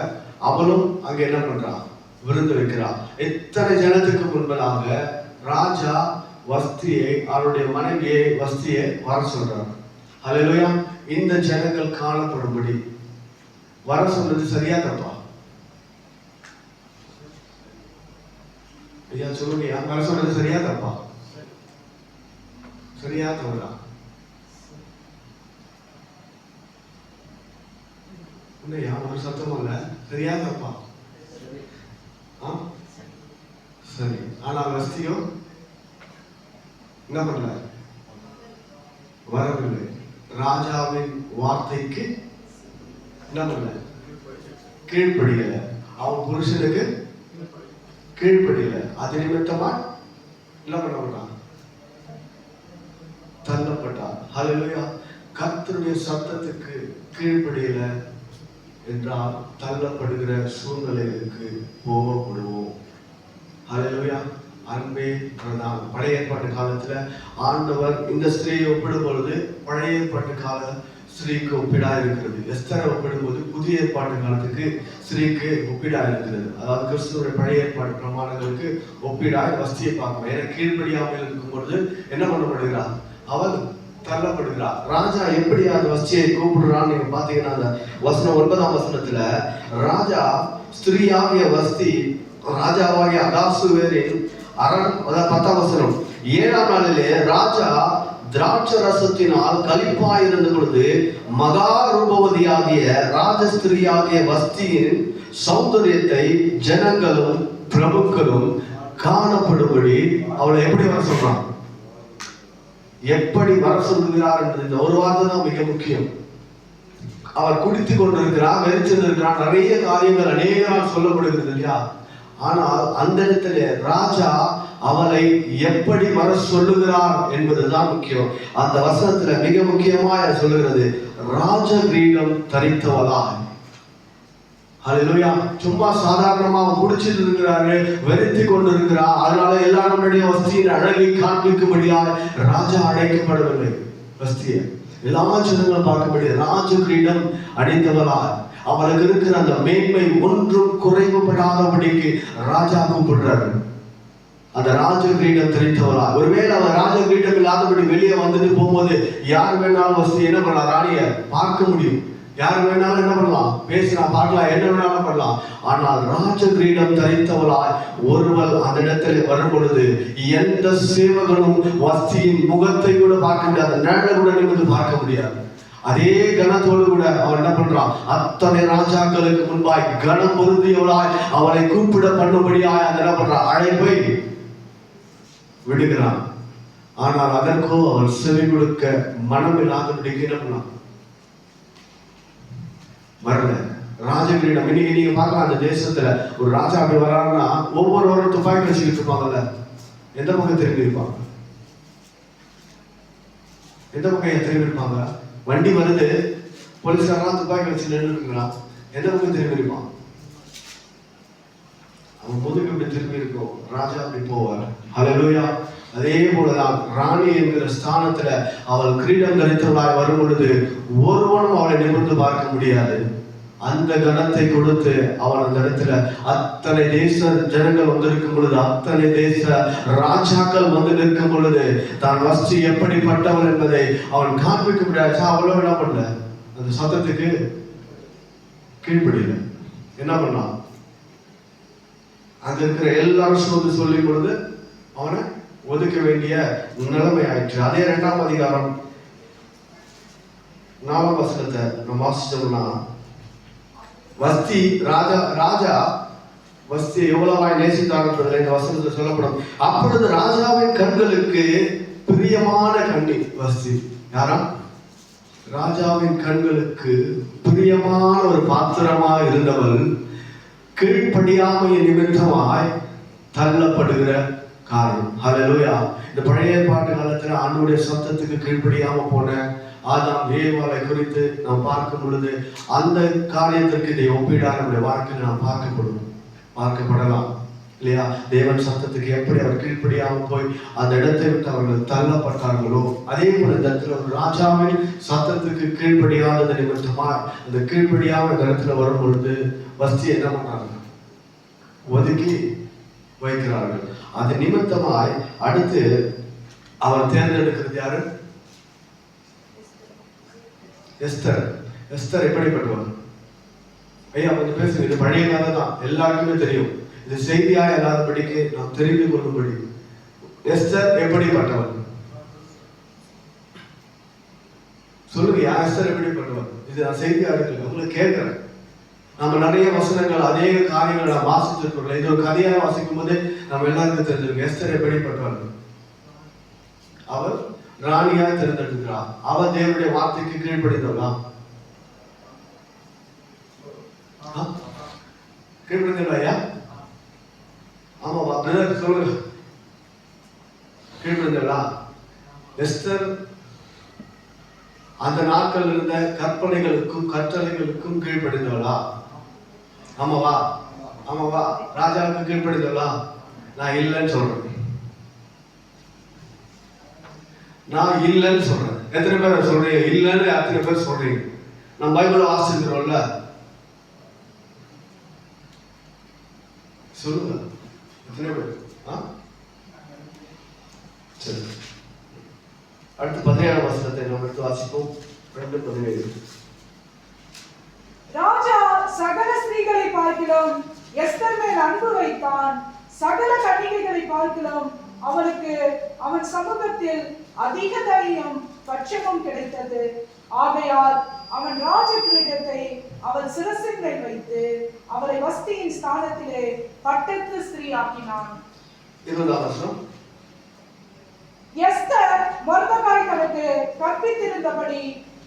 அவளும் அங்க என்ன பண்றான்? விருந்து வைக்கிறான். எத்தனை ஜனத்துக்கு முன்பதாக ராஜா வஸ்தியை, அவருடைய மனைவியை வஸ்தியை வர சொல்றாங்க. ஹல்லேலூயா. இந்த ஜனங்கள் காணப்படும்படி வர சொன்னது சரியா தப்பா? ஐயா சொல்லுங்க, வர சொன்னது சரியா தப்பா? சரியா தவறா? இல்லையா? ஒரு சத்தம் இல்ல. சரியா தப்பா? சரி. ஆனால் வஸ்தியோ என்ன பண்ணல? வரவில்லை. ராஜாவின் வார்த்தைக்கு என்ன பண்ணல? கீழ்ப்படியல. அவன் புருஷனுக்கு கீழ்ப்படியல. அது நிமித்தமா என்ன பண்ணப்பட்டான்? தள்ளப்பட்டான். ஹல்லேலூயா. கர்த்தருடைய சத்தத்துக்கு கீழ்ப்படியல என்றால் தள்ளப்படுகிற சூழ்நிலைகளுக்கு போகப்படுவோம். ஹல்லேலூயா. அன்பே பிரதானம். பழைய ஏற்பாட்டு காலத்துல ஆண்டவர் இந்த ஸ்திரீயை ஒப்பிடும் பொழுது பழைய ஏற்பாட்டு கால ஸ்திரீக்கு ஒப்பிடா இருக்கிறது. எஸ்தரை ஒப்பிடும்போது புதிய ஏற்பாட்டு காலத்துக்கு ஸ்திரீக்கு ஒப்பிடா இருக்கிறது. அதாவது கிறிஸ்துவ பழைய ஏற்பாட்டு பிரமாணங்களுக்கு ஒப்பிடாய் வஸ்தியை பார்க்கணும். ஏன்னா கீழ்ப்படியாமல் இருக்கும் பொழுது என்ன பண்ணப்படுகிறார்? அவன் தள்ளப்படுகிறார். ராஜா எப்படி அந்த வஸ்தியை கூப்பிடுறான்னு நீங்க பாத்தீங்கன்னா அந்த வசனம் 9ஆம் வசனத்துல ராஜா ஸ்திரீயாகிய வஸ்தி ராஜாவாகிய அகாசுவேரின் அரண், 10ஆம் வசனம், 7ஆம் நாளிலே ராஜா திராட்சை ரசத்தினால் களிப்பாயிருந்த பொழுது மகா ரூபவதியாகிய ராஜஸ்திரியாகிய வஸ்தியின் சௌந்தரியத்தை ஜனங்களும் பிரபுக்களும் காணப்படும்படி அவளை எப்படி வர சொல்றான்? எப்படி வர சொல்லுகிறார் என்பது இந்த ஒரு வார்த்தை தான் மிக முக்கியம். அவர் குடித்துக் கொண்டிருக்கிறார், வெறிச்சிருக்கிறார், நிறைய காரியங்கள் அநேக நாள் சொல்லப்படுகிறது இல்லையா? ஆனால் அந்த இடத்துல ராஜா அவளை எப்படி வர சொல்லுகிறார் என்பதுதான் முக்கியம். அந்த வசனத்துல மிக முக்கியமாக சொல்லுகிறது, ராஜ கிரீடம் தரித்தவளாய். ஹல்லேலூயா. சும்மா சாதாரணமா குடிச்சிட்டு இருக்கிறாரு, வெறித்து கொண்டு இருக்கிறார். அதனால எல்லாருடைய வஸ்தியின் அழகை காண்பிக்கும்படியாக ராஜா அழைக்கப்படவில்லை. வஸ்தியை எல்லா ஜனங்களும் பார்க்கும்படி ராஜ கிரீடம் அணிந்தவளாய் அவளுக்கு இருக்கிற அந்த மேன்மை ஒன்றும் குறைவுபடாதபடிக்கு ராஜா கூப்பிடுறாரு. அந்த ராஜ கிரீடம் தெரிந்தவரா? ஒருவேளை அவர் ராஜ கிரீடம் இல்லாதபடி வெளியே வந்துட்டு போகும்போது யார் வேணாலும் வசதி என்ன பண்ணலாம்? ராணிய பார்க்க முடியும். யார் வேணாலும் என்ன பண்ணலாம்? பேசலாம், பார்க்கலாம், என்ன வேணாலும் பண்ணலாம். ஆனால் ராஜ கிரீடம் தரித்தவளாய் ஒருவர் அந்த இடத்துல வரும் பொழுது எந்த சேவகனும் வஸ்தியின் முகத்தை கூட பார்க்க முடியாது, நேர கூட நிமிர்ந்து பார்க்க முடியாது. அதே கணத்தோடு கூட அவன் என்ன பண்றான்? அத்தனை ராஜாக்களுக்கு முன்பாய் கணம் பொருந்தியவளாய் அவளை கூப்பிட பண்ணும்படியாய் அந்த என்ன பண்றான்? அழைப்பை விடுகிறான். ஆனால் அதற்கோ அவர் செவி கொடுக்க மனம் இல்லாதபடிக்கு என்ன பண்ணார்? வரல. ராஜகிரீடம் இன்னைக்கு நீங்க பார்க்கலாம், அந்த தேசத்துல ஒரு ராஜா அப்படி வராருன்னா ஒவ்வொருவரும் துப்பாக்கி வச்சுக்கிட்டு இருப்பாங்கல்ல, எந்த பக்கம் திரும்பி இருப்பாங்க? எந்த பக்கம் திரும்பி இருப்பாங்க? வண்டி வருது, போலீஸ்காரெல்லாம் துப்பாக்கி வச்சு நின்றுருக்குங்களா, எந்த பக்கம் திரும்பி இருப்பான்? அவன் முதுகு இப்படி திரும்பி இருக்கும், ராஜா அப்படி போவார். ஹல்லேலூயா. அதே போலதான் ராணி என்கிற ஸ்தானத்துல அவள் கிரீடம் தரித்தவளாய் வரும் பொழுது ஒருவனும் அவளை நிமிர்ந்து பார்க்க முடியாது. அந்த கணத்தை கொடுத்து அவன் அந்த இடத்துல அத்தனை தேச ஜனங்கள் வந்திருக்கும் பொழுது, அத்தனை தேச ராஜாக்கள் வந்து நிற்கும் பொழுது தான் வஸ்தி எப்படிப்பட்டவன் என்பதை அவன் காண்பிக்க முடியாது. அவளும் என்ன பண்ணல, அந்த சத்தத்துக்கு கீழ்ப்படியில என்ன பண்ணான்? அங்க இருக்கிற எல்லாரும் சோது சொல்லும் பொழுது அவனை ஒதுக்க வேண்டிய நிலைமை ஆயிற்று. அதே 2ஆம் அதிகாரம் 4ஆம் வசனத்தை நம்ம வாசிச்சோம்னா, வஸ்தி ராஜா வஸ்தியை எவ்வளவாய் நேசித்தார் என்பதில் இந்த வசனத்தை சொல்லப்படும். அப்பொழுது ராஜாவின் கண்களுக்கு பிரியமான கண்ணி வஸ்தி. யாரா? ராஜாவின் கண்களுக்கு பிரியமான ஒரு பாத்திரமாக இருந்தவள் கீழ்ப்படியாமையின் நிமித்தமாய் தள்ளப்படுகிற காரியம். ஹல்லேலூயா. இந்த பழைய ஏற்பாட்டு காலத்துல ஆண்டவருடைய சத்தத்துக்கு கீழ்ப்படியாம போன ஆதாம் ஏவாளை குறித்து நாம் பார்க்கும் பொழுது அந்த காரியத்திற்கு இதை ஒப்பீடாக நம்முடைய வாழ்க்கையில் நாம் பார்க்கப்படலாம் இல்லையா? தேவன் சத்தத்துக்கு எப்படி அவர் கீழ்ப்படியாமல் போய் அந்த இடத்தை விட்டு அவர்கள் தள்ளப்பட்டார்களோ, அதே போல இந்த இடத்துல ஒரு ராஜாவின் சத்தத்துக்கு கீழ்ப்படியாதது நிமித்தமாய் அந்த கீழ்ப்படியாம இந்த இடத்துல வரும் பொழுது வஸ்தி என்ன பண்ணாங்க? ஒதுக்கி வைக்கிறார்கள். அது நிமித்தமாய் அடுத்து அவர் தேர்ந்தெடுக்கிறது யாரு? எஸ்தர். எஸ்தர் எப்படிப்பட்டவர்? ஐயா கொஞ்சம் பேசுங்க. இது பழைய கதை தான், எல்லாருக்குமே தெரியும். இது செய்தியா இல்லாதபடிக்கு நாம் தெரிந்து கொள்ளும்படி. எஸ்தர் எப்படிப்பட்டவர் சொல்லுங்க. எஸ்தர் எப்படிப்பட்டவர்? இது நான் செய்தியா எடுக்கல, உங்களுக்கு கேட்கிறேன். நம்ம நிறைய வசனங்கள் அதே காரியங்களை நாம் வாசிச்சிருக்கோம். இது ஒரு கதையாக வாசிக்கும் போது நம்ம எல்லாருக்கும் தெரிஞ்சிருக்கோம். எஸ்தர் எப்படிப்பட்டவர்? அவர் ராணியா தேர்ந்தெடுக்கிறார். அவர் தேவனுடைய வார்த்தைக்கு கீழ்ப்படிந்தவளா? கீழ்ப்படிந்தவளா? ஆமாவா? சொல்லுங்க. கீழ்ப்படிந்தவளா? எஸ்தர் அந்த நாட்கள் இருந்த கற்பனைகளுக்கும் கட்டளைகளுக்கும் கீழ்ப்படிந்தவளா? ஆமாவா? ஆமாவா? ராஜாவுக்கு கீழ்ப்படிந்தவளா? நான் இல்லைன்னு சொல்றேன். நான் இல்லைன்னு சொல்றேன். எத்தனை பேர் சொல்றீங்க இல்லைன்னு? எத்தனை பேர் சொல்றீங்க? நான் பைபிளை வாசிக்கிறோம்ல, சொல்லுங்க. எத்தனை பேர்? சரி, அடுத்து 17ஆம் வசனத்தை நாம் எடுத்து வாசிப்போம். 2:17. ராஜா சகல ஸ்திரீகளை பார்க்கிலும் எஸ்தர் மேல் அன்பு வைத்தான். சகல கன்னிகைகளை பார்க்கிலும் அவனுக்கு அவன் சமூகத்தில் அதிக தைரியம் பட்சமும் கிடைத்தது. ஆகையால் அவன் ராஜ கிரீடத்தை அவள் சிரசின் மேல் வைத்து அவளை வஸ்தியின் ஸ்தானத்திலே பட்டத்து ஸ்திரீயாக்கினான். 20ஆம் வசனம். எஸ்தர் மொர்தெகாய் தனக்கு கற்பித்திருந்தபடி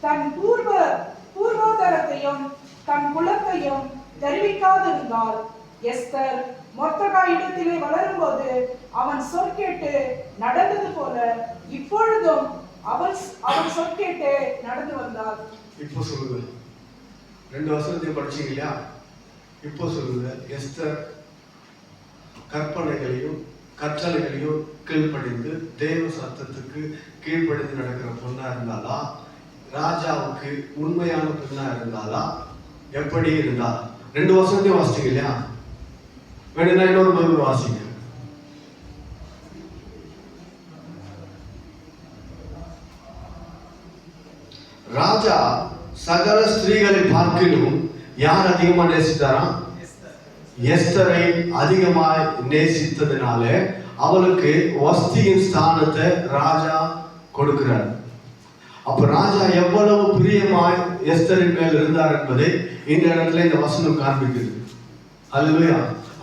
தன் பூர்வோதரத்தையும் தன் குலத்தையும் தெரிவிக்காதிருந்தாள். எஸ்தர் மொர்தெகாய் இடத்திலே வளரும்போது அவன் சொற்கேட்டு நடந்தது போல இப்பொழுதும் அவன் சொற்கேட்டு நடந்து வந்தாள். இப்போ சொல்லுங்க. 2 வசனத்தையும் படிச்சீங்க இல்லையா? இப்போ சொல்லுங்க. எஸ்தர் கற்பனைகளையும் கற்றலைகளையும் கீழ்ப்படிந்து தேவ சத்தத்துக்கு கீழ்ப்படிந்து நடக்கிற பொண்ணா இருந்தாலா? ராஜாவுக்கு உண்மையான பெண்ணா இருந்தாலா? எப்படி இருந்தா? 2 வசனத்தையும் வாசிச்சீங்க இல்லையா? வேணும்னா இன்னொரு பைபிள் வாசிங்க. ராஜா சகல ஸ்திரீகளை பார்க்கிலும் யார் அதிகமா நேசித்தாரா? எஸ்தரை அதிகமாய் நேசித்ததினாலே அவளுக்கு வஸ்தியின் ஸ்தானத்தை ராஜா கொடுக்கிறார். அப்ப ராஜா எவ்வளவு பிரியமாய் எஸ்தரின் மேல் இருந்தார் என்பதை இந்த இடத்துல இந்த வசனம் காண்பிக்குது. அல்லேலூயா.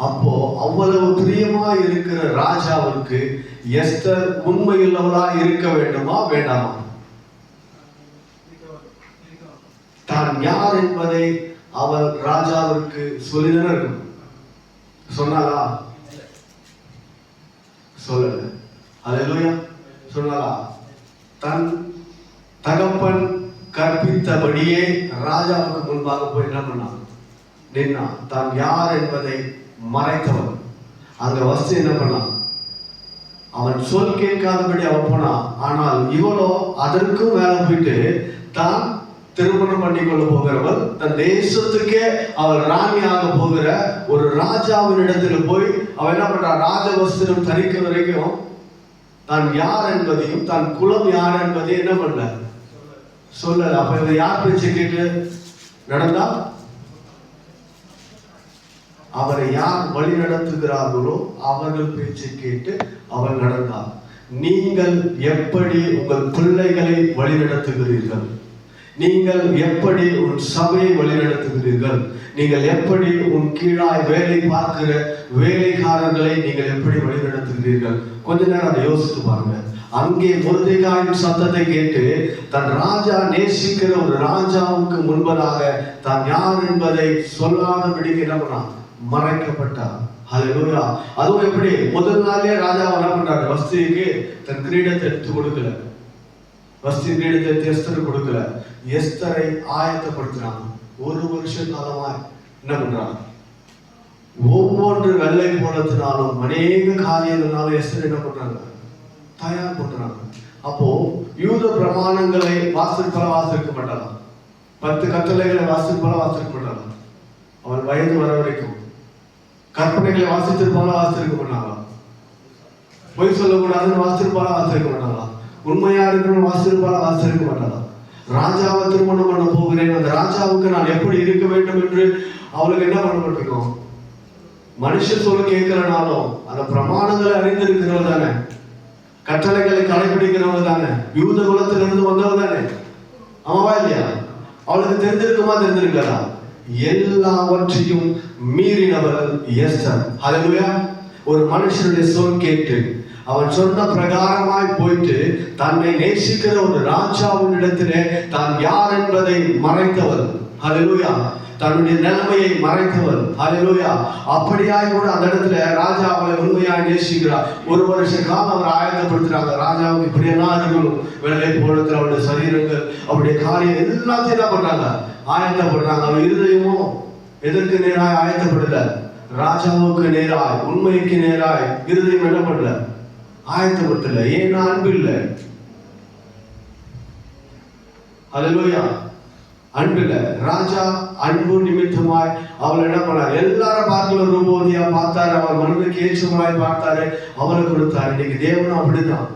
அப்போ அவ்வளவு பிரியமா இருக்கிற ராஜாவுக்கு எஸ்தர் உண்மையுள்ளவளா இருக்க வேண்டுமா வேண்டாமா? தான் யார் என்பதை அவள் ராஜாவிற்கு சொல்லிதானே இருக்கும். சொன்னாளா? சொல்லல. அல்லேலூயா. சொன்னாளா? தன் தகப்பன் கற்பித்தபடியே ராஜாவுக்கு முன்பாக போய் என்ன பண்ணான்? நின்னான். தான் யார் என்பதை மறைத்தவன். அங்க வஸ்து என்ன பண்ணான்? அவன் சொல் கேட்காதபடி அவன் போனான். ஆனால் இவளோ அதற்கும் மேல போயிட்டு தான் திருமணம் பண்ணி கொள்ள போகிறவள், தன் தேசத்துக்கே அவள் ராணியாக போகிற ஒரு ராஜாவின் இடத்துல போய் அவன் என்ன பண்றான்? ராஜவஸ்திரம் தரிக்க வரைக்கும் தான் யார் என்பதையும் தன் குலம் யார் என்பதையும் என்ன பண்ண சொல்லல. அப்ப இவன் யார் பேச்சை கேட்டு நடந்தா? அவரை யார் வழி நடத்துகிறார்களோ அவர்கள் பேச்சை கேட்டு அவள் நடந்தாள். நீங்கள் எப்படி உங்கள் பிள்ளைகளை வழி நடத்துகிறீர்கள்? நீங்கள் எப்படி உன் சபையை வழிநடத்துகிறீர்கள்? நீங்கள் எப்படி உன் கீழாய் வேலை பார்க்கிற வேலைக்காரர்களை நீங்கள் எப்படி வழிநடத்துகிறீர்கள்? கொஞ்ச நேரம் அதை யோசித்து பாருங்க. அங்கே மொர்தெகாயின் சத்தத்தை கேட்டு தன் ராஜா நேசிக்கிற ஒரு ராஜாவுக்கு முன்பதாக தான் யார் என்பதை சொல்லாதபடி என்ன பண்ணான்? மறைக்கப்பட்டார். ஹல்லேலூயா. அதுவும் எப்படி? முதல் நாளே ராஜா என்ன பண்றாரு? வஸ்திக்கு தன் கிரீடத்தை எடுத்து கொடுக்கல. வஸ்தி கிரீடத்தை எஸ்தர் கொடுக்கல. எஸ்தரை ஆயத்தப்படுத்துறாங்க. ஒரு வருஷ காலமா என்ன பண்றாங்க? ஒவ்வொன்று வெள்ளை போனதுனாலும் அநேக காரியங்களாலும் எஸ்தர் என்ன பண்றாங்க? தயார் பண்றாங்க. அப்போ யூத பிரமாணங்களை வாசிக்க மாட்டாராம். 10 கட்டளைகளை வாசிக்க மாட்டாராம். அவன் வயது வர வரைக்கும் கற்பனைகளை வாசித்திருப்பாலும் வாசித்திருக்க மாட்டாங்களா? பொய் சொல்லக்கூடாதுன்னு வாசித்திருப்பாலும் வாசித்திருக்க மாட்டாங்களா? உண்மையா இருக்கணும் வாசித்திருப்பாலும் வாசித்திருக்க மாட்டாங்களா? ராஜாவை திருமணம் பண்ண போகிறேன், அந்த ராஜாவுக்கு நான் எப்படி இருக்க வேண்டும் என்று அவளுக்கு என்ன பண்ணப்பட்டிருக்கோம்? மனுஷன் சொல்ல கேட்கிறனாலும் அந்த பிரமாணங்களை அறிந்திருக்கிறவள் தானே, கட்டளைகளை கடைபிடிக்கிறவள் தானே, யூத குலத்திலிருந்து வந்தவள் தானே. ஆமாவா இல்லையா? அவளுக்கு தெரிஞ்சிருக்குமா தெரிஞ்சிருக்கா? எல்லாவற்றையும் மீறினவள் எஸ்தர். ஹல்லேலூயா. ஒரு மனுஷனுடைய சொல் கேட்டு அவன் சொன்ன பிரகாரமாய் போயிட்டு தன்னை நேசிக்கிற ஒரு ராஜாவின் இடத்திலே தான் யார் என்பதை மறைத்தவள். ஹல்லேலூயா. தன்னுடைய நிலைமையை மறைத்தவள். ஹல்லேலூயா. அப்படியாய் கூட அந்த இடத்துல ராஜா அவளை உண்மையாய் நேசிக்கிறார். ஒரு வருஷ காலம் அவர் ஆயத்தப்படுத்துறாங்க. ராஜாவுக்கு இப்படியெல்லாம் இருக்கணும், வெள்ளை போலத்தில் அவருடைய சரீரங்கள், அவருடைய காரியம் எல்லாத்தையும் என்ன பண்றாங்க? ஆயத்தப்படுறாங்க. அவன் இருதயமோ எதற்கு நேராய் ஆயத்தப்படல? ராஜாவுக்கு நேராய், உண்மைக்கு நேராய் இருதயம் என்ன பண்ணல? ஆயத்தப்படுத்தல. ஏன்னா அன்பு இல்லை. ஹல்லேலூயா. அன்பு இல்லை. ராஜா அன்பு நிமித்தமாய் அவள் என்ன பண்ணார்? எல்லாரும் பார்க்கல ரூபவதியா பார்த்தாரு. அவள் மனதுக்கு ஏற்றமாய் பார்த்தாரு, அவளை கொடுத்தாரு. இன்னைக்கு தேவனும் அப்படிதான்.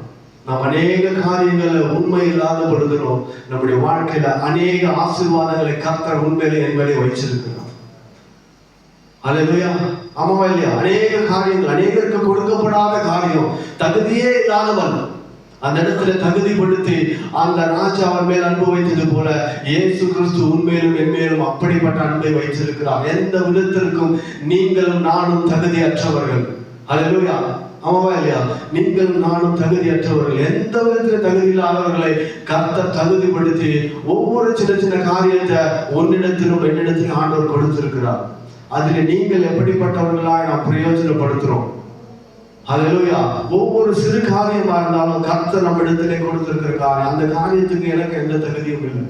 நாம் அநேக காரியங்களை உண்மை இல்லாத பொழுதுறோம். நம்முடைய வாழ்க்கையில அநேக ஆசீர்வாதங்களை கர்த்தர் உண்மையிலே என்பதை வச்சிருக்கிறார். ஹல்லேலூயா. ஆமாவா இல்லையா? அநேக காரியங்கள், அநேகருக்கு கொடுக்கப்படாத காரியம், தகுதியே இல்லாதவன் அந்த இடத்துல தகுதிப்படுத்தி அந்த ராஜா அவன் மேல் அன்பு வைத்தது போல இயேசு கிறிஸ்து உண்மையிலும் என்மேலும் அப்படிப்பட்ட அன்பை வைத்திருக்கிறார். எந்த விதத்திற்கும் நீங்களும் நானும் தகுதியற்றவர்கள். ஹல்லேலூயா. ஆமாவா இல்லையா? நீங்கள் நானும் தகுதியற்றவர்கள். எந்த விதத்துல தகுதி இல்லாதவர்களை கர்த்தர் தகுதிப்படுத்தி ஒவ்வொரு சின்ன சின்ன காரியத்தை ஒன்னிடத்திலும் என்னிடத்திலும் ஆண்டவர் கொடுத்திருக்கிறார். அதுல நீங்கள் எப்படிப்பட்டவர்களாய் நாம் பிரயோஜனப்படுத்துறோம். ஹல்லேலூயா. ஒவ்வொரு சிறு காரியமா இருந்தாலும் கர்த்தர் நம்ம இடத்திலே கொடுத்திருக்கிற காரியம், அந்த காரியத்துக்கு எனக்கு எந்த தகுதியும் இல்லை.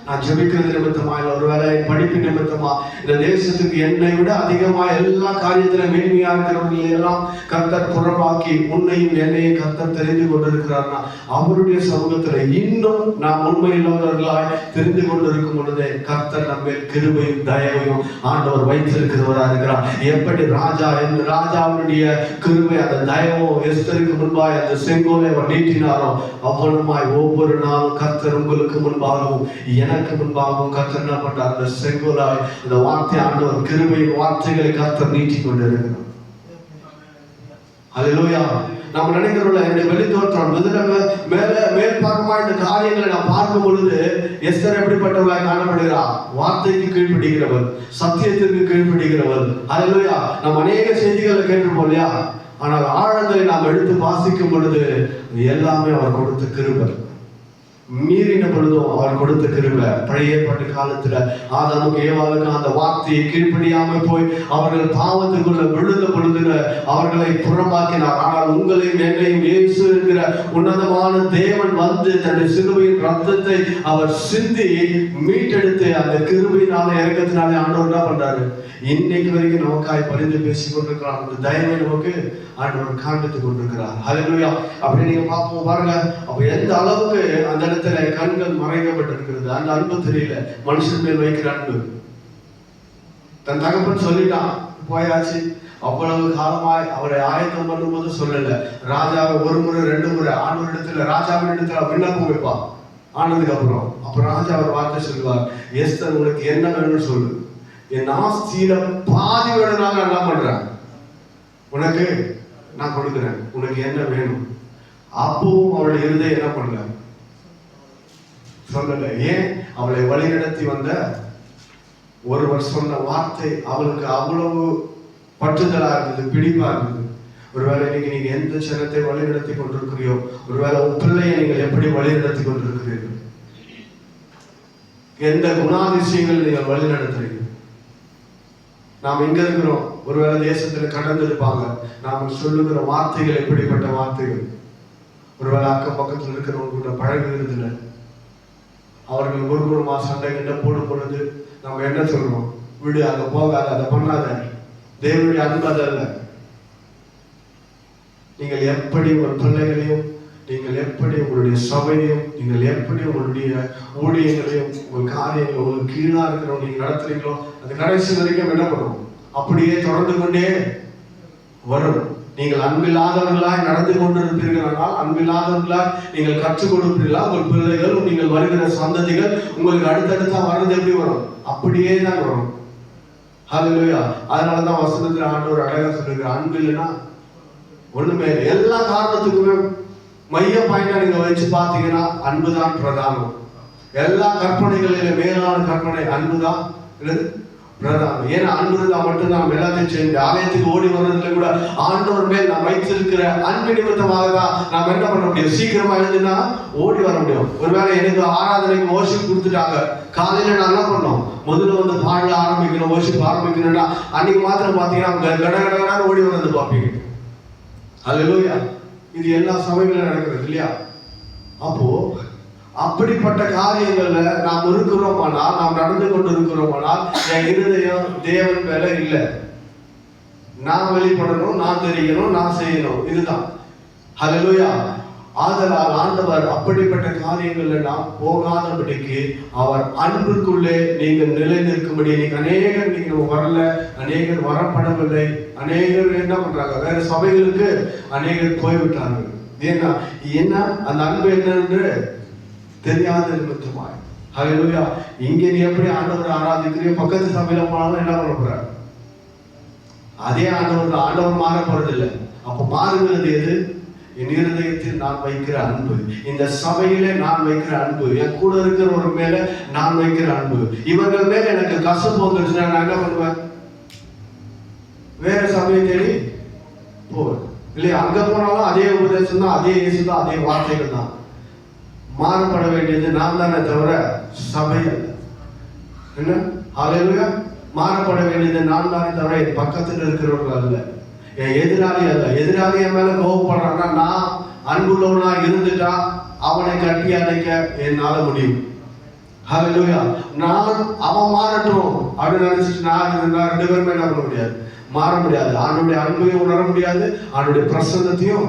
நான் ஜெபிக்கிறது நிமித்தமா, இல்லை ஒருவேளை படிப்பு நிமித்தமா, இந்த தேசத்துக்கு என்னை விட அதிகமா எல்லா காரியத்திலும் மேன்மையா இருக்கிறவர்கள் எல்லாம் கர்த்தர் புறம்பாக்கி உன்னையும் என்னையும் கர்த்தர் தெரிந்து கொண்டிருக்கிறார்னா அவருடைய சமூகத்துல இன்னும் நாம் உண்மை இல்லாதவர்களாய் தெரிந்து கொண்டிருக்கும் பொழுதே கர்த்தர் நம்ம கிருபையும் தயவையும் ஆண்டவர் வைத்திருக்கிறவரா இருக்கிறார். எப்படி ராஜாவுடைய கிருபை அந்த தயவும் எஸ்தருக்கு முன்பாய் அந்த செங்கோலை அவர் நீட்டினாரோ அவ்வளவுமாய் ஒவ்வொரு நாளும் கர்த்தர் உங்களுக்கு முன்பாகவும் எனக்கு முன்பாகவும் கர்த்தர் என்ன பண்றார்? அந்த செங்கோலாய் அந்த வார்த்தை ஆண்டவர் கிருபையின் வார்த்தைகளை கர்த்தர் நீட்டி கொண்டிருக்கிறார். ஹல்லேலூயா. நம்ம நினைக்கிறோம்ல, என்னுடைய வெளி தோற்றம் மேல் பார்க்கமா இந்த காரியங்களை நான் பார்க்கும் பொழுது எஸ்தர் எப்படிப்பட்டவர்களாய் காணப்படுகிறார்? வார்த்தைக்கு கீழ்ப்படுகிறவர், சத்தியத்திற்கு கீழ்ப்படுகிறவர். அல்லேலூயா. நம்ம அநேக செய்திகளை கேட்டிருப்போம் இல்லையா? ஆனால் ஆழங்களை நாம் எடுத்து வாசிக்கும் பொழுது எல்லாமே அவர் கொடுத்த கிருபை. மீறின பொழுதும் அவர் கொடுத்த கிருபை. பழைய ஏற்பாட்டு காலத்துல ஆதாமுக்கு ஏவாளுக்கு அந்த வார்த்தையை கீழ்ப்படியாம போய் அவர்கள் பாவத்துக்குள்ள விழுந்த பொழுதுல அவர்களை புறம்பாக்கினார். ஆனால் உங்களையும் என்னையும் இயேசு என்கிற உன்னதமான தேவன் வந்து தன்னுடைய சிலுவையின் ரத்தத்தை அவர் சிந்தி மீட்டெடுத்து அந்த கிருபையினால இறக்கத்தினாலே ஆண்டவர் என்ன பண்றாரு? இன்னைக்கு வரைக்கும் நமக்காய் பரிந்து பேசிக் கொண்டிருக்கிறார். அந்த தயவை நமக்கு ஆண்டவர் காண்பித்துக் கொண்டிருக்கிறார். ஹல்லேலூயா. அப்படி நீங்க பார்ப்போம் பாருங்க. அப்ப எந்த அளவுக்கு அந்த இடத்துல கண்கள் மறைக்கப்பட்டிருக்கிறது. அந்த அன்பு தெரியல, மனுஷன் மேல் வைக்கிற அன்பு. தன் தகப்பன் சொல்லிட்டான், போயாச்சு. அவ்வளவு காலமாய் அவரை ஆயத்தம் பண்ணும்போது சொல்லல. ராஜாவை ஒரு முறை 2 முறை ஆண்டவர் இடத்துல, ராஜாவின் இடத்துல விண்ணப்பம் வைப்பான். ஆனதுக்கு அப்புறம் அப்ப ராஜா அவர் வார்த்தை சொல்லுவார், எஸ்தர் உனக்கு என்ன வேணும்னு சொல்லு, என் ஆஸ்தியில பாதி வேணும்னால என்ன பண்றேன், உனக்கு நான் கொடுக்குறேன், உனக்கு என்ன வேணும். அப்பவும் அவளுடைய இருதயம் என்ன பண்ணல, சொல்லல. ஏன்? அவளை வழிநடத்தி வந்த ஒருவர் சொன்ன வார்த்தை அவளுக்கு அவ்வளவு பற்றுதலா இருந்தது, பிடிப்பா இருந்தது. ஒருவேளை இன்னைக்கு நீங்க எந்த சனத்தை வழிநடத்தி கொண்டிருக்கிறீரோ, ஒருவேளை உன் பிள்ளையை நீங்கள் எப்படி வழிநடத்தி கொண்டிருக்கிறீர்கள், எந்த குணாதிசயங்கள் நீங்கள் வழிநடத்துறீங்க. நாம் எங்க இருக்கிறோம்? ஒருவேளை தேசத்துல கடந்து இருப்பாங்க, நாம் சொல்லுகிற வார்த்தைகள் எப்படிப்பட்ட வார்த்தைகள். ஒருவேளை அக்கம் பக்கத்தில் இருக்கிறவங்க கூட பழகுகிறதுல அவர்கள் குருகுலமா சண்டை கிட்ட போடும் பொழுது நம்ம என்ன சொல்றோம்? விடு, அங்க போகாத, அதை பண்ணாத. தேவனுடைய அன்பு அதல்ல. நீங்கள் எப்படி உங்கள் பிள்ளைகளையும், நீங்கள் எப்படி உங்களுடைய சபையையும், நீங்கள் எப்படி உங்களுடைய ஊழியங்களையும், உங்கள் காரியங்களை உங்களுக்கு கீழா இருக்கிறவங்க நீங்க நடத்துறீங்களோ, அது கடைசி வரைக்கும் என்ன பண்ணும்? அப்படியே தொடர்ந்து கொண்டே வரும். நீங்கள் அன்பில்லாதவர்களாய் நடந்து கொண்டிருப்பீர்களானால், அன்பில்லாதவர்களாய் நீங்கள் கற்றுக் கொடுப்பீர்களா, உங்கள் பிள்ளைகள், நீங்கள் வருகிற சந்ததிகள் உங்களுக்கு அடுத்தடுத்தா வர்றது எப்படி வரும்? அப்படியே தான் வரும். ஹல்லேலூயா. அதனாலதான் வசனத்துல ஆண்டவர் அழகா சொல்லுங்க, அன்பு இல்லைன்னா ஒண்ணுமே இல்லை. எல்லா காரணத்துக்குமே மைய பாயிண்டா நீங்க வச்சு பார்த்தீங்கன்னா அன்புதான் பிரதானம். எல்லா கற்பனைகளில மேலான கற்பனை அன்புதான் பிரதானம். ஏன்னா அன்பு இருந்தா மட்டும்தான் நம்ம எல்லாத்தையும் செய்ய. ஆலயத்துக்கு ஓடி வர்றதுல கூட ஆண்டவர் மேல் நாம் வைத்திருக்கிற அன்பு நிமித்தமாக தான் நாம் என்ன பண்ண முடியும்? சீக்கிரமா எழுதுனா ஓடி வர முடியும். ஒருவேளை எனக்கு ஆராதனைக்கு worship கொடுத்துட்டாங்க, காலையில நான் என்ன பண்ணோம்? முதல்ல வந்து பாடல ஆரம்பிக்கணும், worship ஆரம்பிக்கணும்னா அன்னைக்கு மாத்திரம் பாத்தீங்கன்னா கடகடகடான்னு ஓடி வர்றது பார்ப்பீங்க. ஹல்லேலூயா. இது எல்லா சபைகளிலும் நடக்கிறது இல்லையா? அப்போ அப்படிப்பட்ட காரியங்கள்ல நாம் இருக்கிறோமானால், நாம் நடந்து கொண்டு இருக்கிறோமானால், என் இருதயம் தேவன் மேல இல்லை. நான் வெளிப்படணும், நான் தெரியணும், நான் செய்யணும், இதுதான். ஹல்லேலூயா. ஆதலால் ஆண்டவர் அப்படிப்பட்ட காரியங்கள்ல நாம் போகாதபடிக்கு அவர் அன்புக்குள்ளே நீங்கள் நிலை நிற்கும்படி, நீங்க அநேகர் நீங்க வரல, அநேகர் வரப்படவில்லை, அநேகர் என்ன பண்றாங்க? வேற சபைகளுக்கு அநேகர் போய்விட்டார்கள். ஏன்னா என்ன? அந்த அன்பு என்னன்னு தெரியாத நிமித்தமாய். ஹல்லேலூயா. இங்க நீ எப்படி ஆண்டவரை ஆராதிக்கிறியோ, பக்கத்து சபையில போனாலும் என்ன பண்ண போற? அதே ஆண்டவர். ஆண்டவர் மாற போறதில்லை. அப்ப மாறுகிறது எது? என் இருதயத்தில் நான் வைக்கிற அன்பு, இந்த சபையிலே நான் வைக்கிற அன்பு, என் கூட இருக்கிற ஒரு மேல நான் வைக்கிற அன்பு. இவர்கள் மேல எனக்கு கசப்பு வந்துருச்சுன்னா நான் என்ன பண்ணுவேன்? வேற சபையை தேடி போவேன் இல்லையா? அங்க போனாலும் அதே உபதேசம் தான், அதே இயேசு தான், அதே வார்த்தைகள் தான். மாறுபட வேண்டியது நான் தானே தவிர சபை அல்ல. என்ன? ஹல்லேலூயா. மாறுபட வேண்டியது நான் தானே தவிர என் பக்கத்தில் இருக்கிறவர்கள் அல்ல, என் எதிராளி அல்ல. எதிராளி என் மேல கோபப்படுறான்னா நான் அன்புள்ளவனா இருந்துட்டா அவனை கட்டி அணைக்க என்னால முடியும். ஹல்லேலூயா. நான் அவன் மாறட்டும் அப்படின்னு நினைச்சிட்டு நான் இருந்தா 2 பேருமே என்ன பண்ண முடியாது? மாற முடியாது. ஆண்டவருடைய அன்பையும் உணர முடியாது, ஆண்டவருடைய பிரசன்னத்தையும்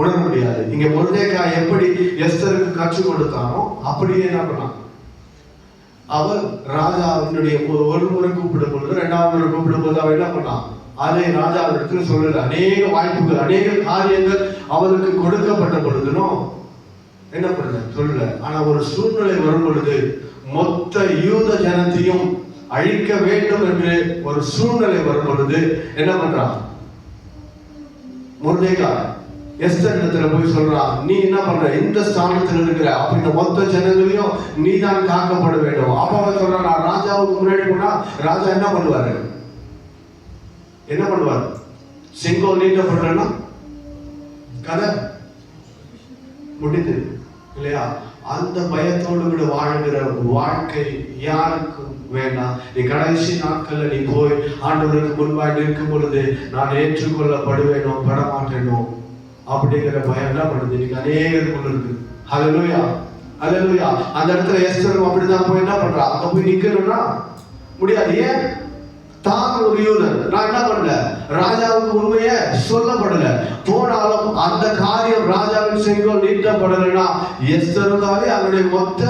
உணர முடியாது. இங்க மொர்தெகாய் எப்படி எஸ்தருக்கு கற்றுக் கொடுத்தானோ அப்படியே என்ன பண்ணான்? அவர் ராஜாவினுடைய ஒரு முறை கூப்பிடும் பொழுது, 2வது முறை கூப்பிடும் போது அவன் என்ன பண்ணான்? அதை ராஜாவிடத்தில் சொல்லல. அநேக வாய்ப்புகள், அநேக காரியங்கள் அவருக்கு கொடுக்கப்பட்ட பொழுதுனும் என்ன பண்ணல? சொல்லல. ஆனா ஒரு சூழ்நிலை வரும் பொழுது மொத்த யூத ஜனத்தையும் அழிக்க வேண்டும் என்று ஒரு சூழ்நிலை வரும் பொழுது என்ன பண்றான்? மொர்தெகாய் எஸ்தர் இடத்துல போய் சொல்றான், நீ என்ன பண்ற, இந்த ஸ்தானத்துல இருக்கிற, அப்ப இந்த மொத்த ஜனங்களையும் நீ தான் காக்கப்பட வேண்டும். அப்ப அவன் சொல்றான், நான் ராஜாவுக்கு முன்னாடி போனா ராஜா என்ன பண்ணுவாரு, என்ன பண்ணுவாரு, செங்கோல் நீட்டப்படுறா கதை முடிந்தது இல்லையா? அந்த பயத்தோடு கூட வாழ்கிற வாழ்க்கை யாருக்கும் வேண்டாம். நீ கடைசி நாட்கள்ல நீ போய் ஆண்டவருக்கு முன்பாக நிற்கும் பொழுது நான் ஏற்றுக்கொள்ளப்படுவேனோ படமாட்டேனோ அப்படிங்கிற பயம் என்ன பண்ணுது இன்னைக்கு அநேகருக்குள்ள இருக்கு. ஹல்லேலூயா, ஹல்லேலூயா. அந்த இடத்துல எஸ்தரும் அப்படிதான் போய் என்ன பண்றா, அங்க போய் நிக்கணும்னா முடியாது. ஏன்? தான் ஒரு யூதன், நான் என்ன பண்ணல, ராஜாவுக்கு உண்மையை சொல்லப்படல. போனாலும் அந்த காரியம் ராஜாவின் செங்கோல் நீட்டப்படலைன்னா எஸ்தருக்காக அவருடைய மொத்த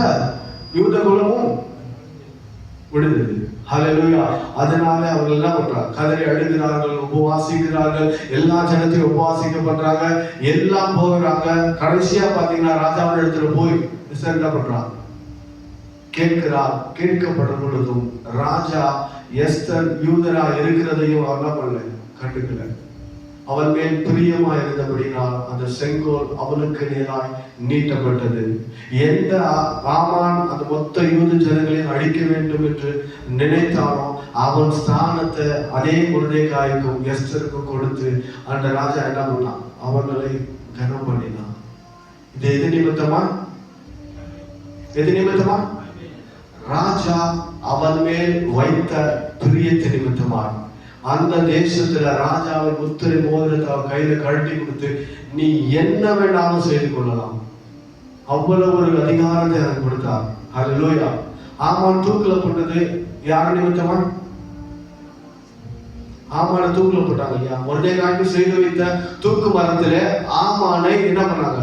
யூத குலமும் விடுதது. ஹல்லேலூயா. அதனால அவங்க என்ன பண்றாங்க, கதறி அழுகிறார்கள், உபவாசிக்கிறார்கள், எல்லா ஜனத்தையும் உபவாசிக்க பண்றாங்க, எல்லாம் போகிறாங்க. கடைசியா பாத்தீங்கன்னா ராஜாவின் இடத்துல போய் எஸ்தர் என்ன பண்றான், கேட்கிறார். கேட்கப்படும் பொழுதும் ராஜா எஸ்தர் யூதரா இருக்கிறதையும் அவர் என்ன பண்ணல, கண்டுக்கல. அவன் மேல் பிரியமா இருந்தபடினால் அந்த செங்கோல் அவனுக்கு நேராய் நீட்டப்பட்டது. எந்த ஆமான் அந்த மொத்த யூத ஜனங்களையும் அழிக்க வேண்டும் என்று நினைத்தானோ அவன் ஸ்தானத்தை அதே மொர்தெகாய்க்கும் எஸ்தருக்கும் கொடுத்து அந்த ராஜா என்ன பண்ணான், அவர்களை கனம் பண்ணினான். இது எது நிமித்தமா, எது நிமித்தமா? ராஜா அவன் மேல் வைத்த பிரியத்தை நிமித்தமாய். அந்த தேசத்துல ராஜாவை முத்திரை மோதிரத்தை அவன் கையில கழட்டி கொடுத்து நீ என்ன வேணாலும் செய்து கொள்ளலாம், அவ்வளவு ஒரு அதிகாரத்தை அவன் கொடுத்தார். ஹல்லேலூயா. ஆமான் தூக்குல போட்டது யார் நிமித்தமா? ஆமான தூக்குல போட்டாங்க இல்லையா? மொர்தெகாய்க்கு செய்து வைத்த தூக்கு மரத்துல ஆமானை என்ன பண்ணாங்க,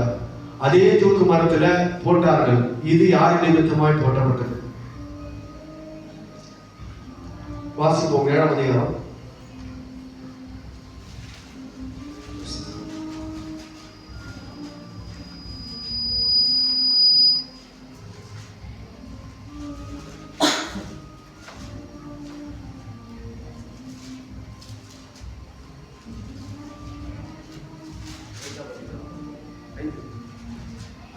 அதே தூக்கு மரத்துல போட்டார்கள். இது யார் நிமித்தமாய் போட்டப்பட்டது? வாசிப்போம் 7ஆம் அதிகாரம்.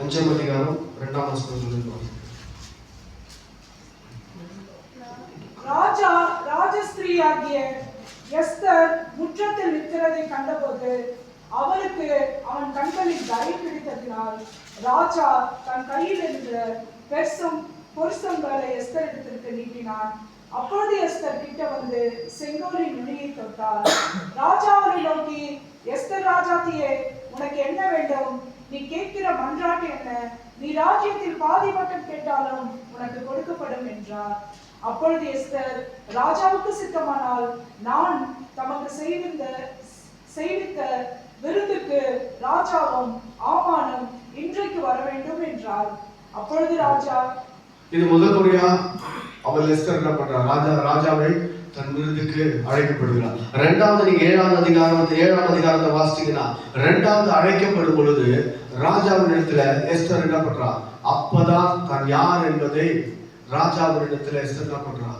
அஞ்சாம் அதிகாரம் 2ஆம் வசனம். ராஜா ராஜஸ்திரீயாகிய எஸ்தர் முற்றத்தில் நிற்கிறதை கண்டபோது அவளுக்கு அவன் கண்களில் தயை பிடித்ததினால் ராஜா தன் கையில் இருந்த பொருசங்களை எஸ்தர் இடத்திற்கு நீட்டினான். அப்பொழுது எஸ்தர் கிட்ட வந்து செங்கோலின் நுனியை தொட்டாள். ராஜா அவரை நோக்கி, எஸ்தர் ராஜாத்தியே, உனக்கு என்ன வேண்டும்? நீ கேட்கிற மன்றாட்டு என்ன? நீ ராஜ்யத்தில் பாதி மட்டும் கேட்டாலும் உனக்கு கொடுக்கப்படும் என்றார். அப்பொழுது எஸ்தர், ராஜாவுக்கு சித்தமானால் நான் தமக்கு செய்வித்த விருந்துக்கு ராஜாவும் ஆமானும் இன்றைக்கு வர வேண்டும் என்றார். அப்பொழுது ராஜா, இது முதல் முறையா அவள் எஸ்தர் என்ன பண்றார், ராஜாவை தன் விருதுக்கு அழைக்கப்படுகிறார். இரண்டாவது நீங்க 7ஆம் அதிகாரத்தை வாசிச்சீங்கன்னா, இரண்டாவது அழைக்கப்படும் பொழுது ராஜாவின் இடத்துல எஸ்தர் என்ன பண்றா, அப்பதான் தான் யார் என்பதை ராஜாவின் இடத்துல எஸ்தர் என்ன பண்றா,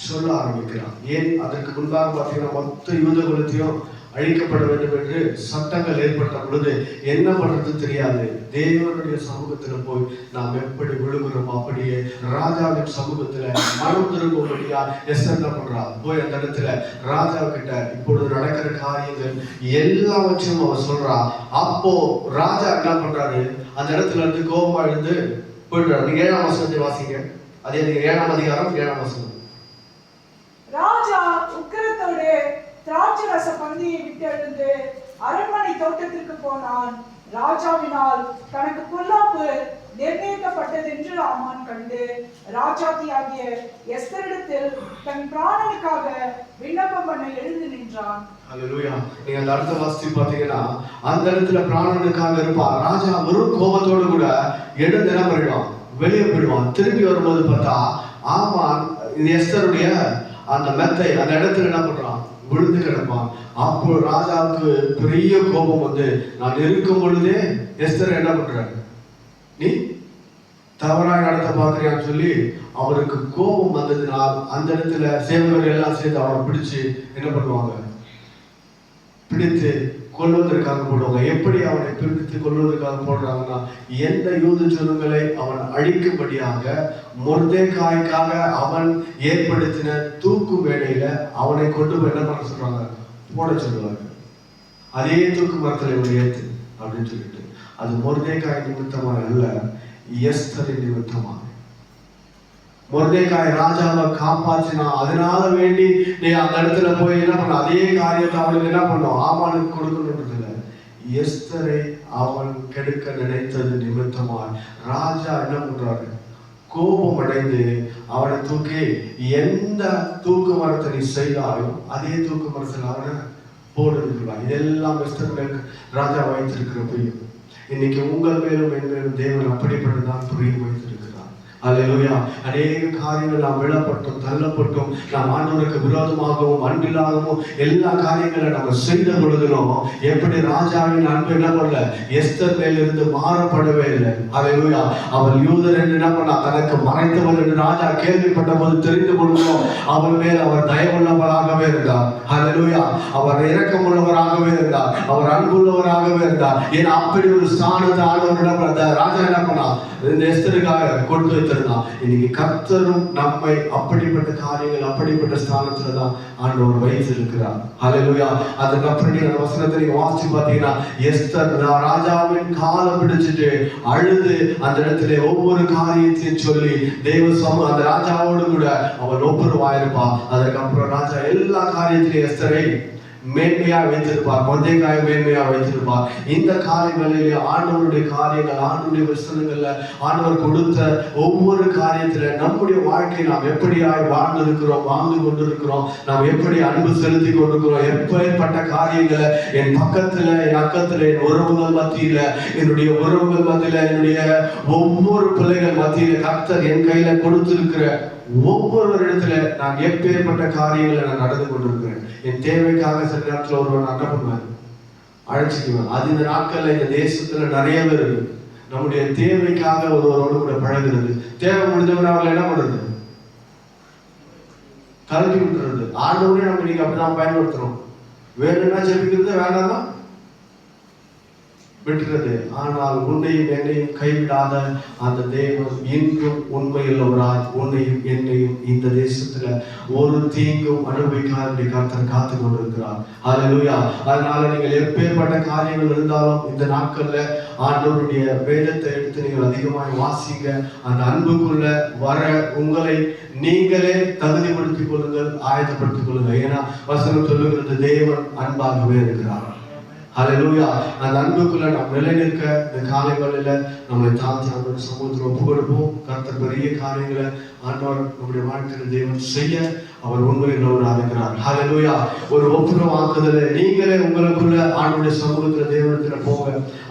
சொல்ல ஆரம்பிக்கிறான். ஏன்? அதற்கு முன்பாக பார்த்தீங்கன்னா மொத்த யூத குலத்தையும் அழிக்கப்பட வேண்டும் என்று சட்டங்கள் ஏற்பட்ட பொழுது என்ன பண்றது தெரியாது. தேவனுடைய சமூகத்துல போய் நாம் எப்படி விழுகிறோம் அப்படியே ராஜாவின் சமூகத்துல மனம் திரும்பும்படியா எஸ்தர் என்ன பண்றா, போய் அந்த இடத்துல ராஜா கிட்ட இப்பொழுது நடக்கிற காரியங்கள் எல்லாவற்றையும் அவர் சொல்றா. அப்போ ராஜா என்ன பண்றாரு, அந்த இடத்துல இருந்து கோபமா எழுந்து போயிடுறாரு. நீங்க 7ஆம் வசனத்தை வாசிங்க. அதே நீங்க 7ஆம் அதிகாரம் 7ஆம் வசனம். ராஜா உக்கிரத்தோடு திராட்சரச பந்தியை விட்டு எழுந்து அரண்மனை தோட்டத்திற்கு போனான். ராஜாவினால் தனக்கு பொல்லாப்பு நிர்ணயிக்கப்பட்டது என்று ஆமான் கண்டு ராஜாத்தியாகிய எஸ்தரிடத்தில் தன் பிராணனுக்காக விண்ணப்பம் பண்ண எழுந்து நின்றான். ஹல்லேலூயா. நீங்க அந்த அடுத்த வாசித்து பாத்தீங்கன்னா அந்த இடத்துல பிராணனுக்காக இருப்பான். ராஜா வெறும் கோபத்தோடு கூட எழுந்து என்ன பண்ணிடுவான், வெளியே போயிடுவான். திரும்பி வரும்போது பார்த்தா ஆமான் எஸ்தருடைய அந்த மெத்தை அந்த இடத்துல என்ன பண்றான், விழுந்து கிடப்பான். அப்போ ராஜாவுக்கு பெரிய கோபம் வந்து, நான் இருக்கும் பொழுதே எஸ்தர் என்ன பண்றாரு, நீ தவறாக நடத்த பாக்குறியான்னு சொல்லி அவருக்கு கோபம் வந்ததுனால் அந்த இடத்துல சேவகர்கள் எல்லாம் சேர்ந்து அவரை பிடிச்சு என்ன பண்ணுவாங்க, பிடித்து கொல்வதற்காக போடுவாங்க. எப்படி அவனை பிரித்து கொல்வதற்காக போடுறாங்கன்னா, எந்த யூத ஜனங்களை அவன் அழிக்கும்படியாக மொர்தெகாய்க்காக அவன் ஏற்படுத்தின தூக்கு வேலையில அவனை கொண்டு போய் என்ன பண்ண சொல்றாங்க, போட சொல்லுவாங்க. அதே தூக்கு மரத்தில் இவன் ஏத்து அப்படின்னு சொல்லிட்டு, அது மொர்தெகாய் நிமித்தமாக அல்ல, எஸ்தரின் நிமித்தமாக. மொர்தெகாய் ராஜாவை காப்பாற்றினா, அதனால வேண்டி நீ அந்த இடத்துல போய் என்ன பண்ண, அதே காரியத்தை அவனுக்கு என்ன பண்ணும், ஆமானுக்கு கொடுக்கணுன்றது இல்லை. எஸ்தரை அவன் கெடுக்க நினைத்தது நிமித்தமாய் ராஜா என்ன பண்றாரு, கோபம் அடைந்து அவனை தூக்கி, எந்த தூக்கு மரத்தை நீ செய்தாலும் அதே தூக்கு மரத்தில் அவனை போடுகிறான். இதெல்லாம் எஸ்தர் ராஜா வைத்திருக்கிற பொய்யும். இன்னைக்கு உங்கள் மேலும் என் மேலும் தேவன் அப்படிப்பட்டதான் புரியும் வைத்திருக்கிறார். அல்லேலூயா. அநேக காரியங்கள் நாம் விழப்பட்டோம், தள்ளப்பட்டோம், நாம் ஆண்டவருக்கு விரோதமாகவும் அன்பிலாகவும் எல்லா காரியங்களை நம்ம செய்த பொழுதிலும் எப்படி ராஜாவின் அன்பு என்ன பண்ணல, எஸ்தர் மேலிருந்து மாறப்படவே இல்லை. அல்லேலூயா. அவள் யூதர் என்று என்ன பண்ணா, தனக்கு மறைத்தவள் என்று ராஜா கேள்விப்பட்ட போது தெரிந்து கொள்வோம், அவள் மேல் அவர் தயவுள்ளவராகவே இருந்தார். அல்லேலூயா. அவர் இரக்கமுள்ளவராகவே இருந்தார், அவர் அன்புள்ளவராகவே இருந்தார். ஏன்னா அப்படி ஒரு ஸ்தானத்தை ஆண்டவர் ராஜா என்ன பண்ணா, இந்த எஸ்தருக்காக கொடுத்து வைத்திருந்தான். இன்னைக்கு கர்த்தரும் நம்மை அப்படிப்பட்ட காரியங்கள், அப்படிப்பட்ட ஸ்தானத்துல தான் ஆண்டவர் வைத்திருக்கிறார். அல்லேலூயா. அதுக்கப்புறம் நீங்க அந்த வசனத்தை நீங்க வாசிச்சு பார்த்தீங்கன்னா, எஸ்தர் ராஜாவின் காலை பிடிச்சிட்டு அழுது அந்த இடத்துல ஒவ்வொரு காரியத்தையும் சொல்லி அந்த ராஜாவோடு கூட அவன் ஒப்புரவாயிருப்பா. அதுக்கப்புறம் ராஜா எல்லா காரியத்திலையும் எஸ்தரை மேன்மையா வைத்திருப்பார், மொர்தெகாயை மேன்மையா வைத்திருப்பார். இந்த காரியங்களிலே ஆண்டவருடைய காரியங்கள், ஆண்டவருடைய வசனங்கள்ல ஆண்டவர் கொடுத்த ஒவ்வொரு காரியத்துல நம்முடைய வாழ்க்கை நாம் எப்படியாய் வாழ்ந்திருக்கிறோம், வாழ்ந்து கொண்டிருக்கிறோம், நாம் எப்படி அன்பு செலுத்தி கொண்டிருக்கிறோம், எப்படிப்பட்ட காரியங்களை என் பக்கத்துல, என் அக்கத்துல, என் உறவுகள் மத்தியில, என்னுடைய உறவுகள் மத்தியில, என்னுடைய ஒவ்வொரு பிள்ளைகள் மத்தியில கர்த்தர் என் கையில கொடுத்திருக்கிற ஒவ்வொருவரிடத்துல நான் எப்பேற்பட்ட காரியங்களை நான் நடந்து கொண்டிருக்கிறேன். என் தேவைக்காக சில நேரத்தில் ஒருவன் என்ன பண்ணுவேன், அழைச்சிக்குவேன். அது இந்த நாட்கள்ல இந்த தேசத்துல நிறைய பேர் இருக்கு. நம்முடைய தேவைக்காக ஒருவரோடு கூட பழகுறது, தேவை முடிஞ்சவரை அவங்களை என்ன பண்றது, கலட்டி விட்டுறது. ஆண்டவரே நம்ம இன்னைக்கு அப்படிதான் பயன்படுத்துறோம். வேணும்னா ஜெபிக்கிறது, வேண்டாமா விட்டுறது. ஆனால் உன்னையும் என்னையும் கைவிடாத அந்த தேவன் இன்றும் உண்மையுள்ளவராய் உன்னையும் என்னையும் இந்த தேசத்துல ஒரு தீங்கும் அனுபவிக்காத கர்த்தர் காத்து கொண்டிருக்கிறார். அல்லேலூயா. அதனால நீங்கள் எப்பேற்பட்ட காரியங்கள் இருந்தாலும் இந்த நாட்கள்ல ஆண்டவருடைய வேதத்தை எடுத்து நீங்கள் அதிகமாக வாசிங்க. அந்த அன்புக்குள்ள வர உங்களை நீங்களே தகுதிப்படுத்திக் கொள்ளுங்கள், ஆயத்தப்படுத்திக் கொள்ளுங்கள். ஏன்னா வசனம் சொல்லுகிறது, தேவன் அன்பாகவே இருக்கிறார். அல்லேலூயா. அந்த அன்புக்குள்ள நாம் நிலை நிற்க இந்த காலை வேளையில நம்மளை தாழ்த்தி ஆண்டவர் சமூகத்தில் ஒப்பு கொடுப்போம். கர்த்தர் பெரிய காரியங்களை ஆண்டவர் நம்முடைய வாழ்க்கையில் தேவன் செய்ய அவர் உண்மையுள்ளவராக இருக்கிறார். அல்லேலூயா. ஒரு ஒப்புரவாக்குதலை நீங்களே உங்களுக்குள்ள ஆண்டவருடைய சமூகத்துல தேவனத்துல போக,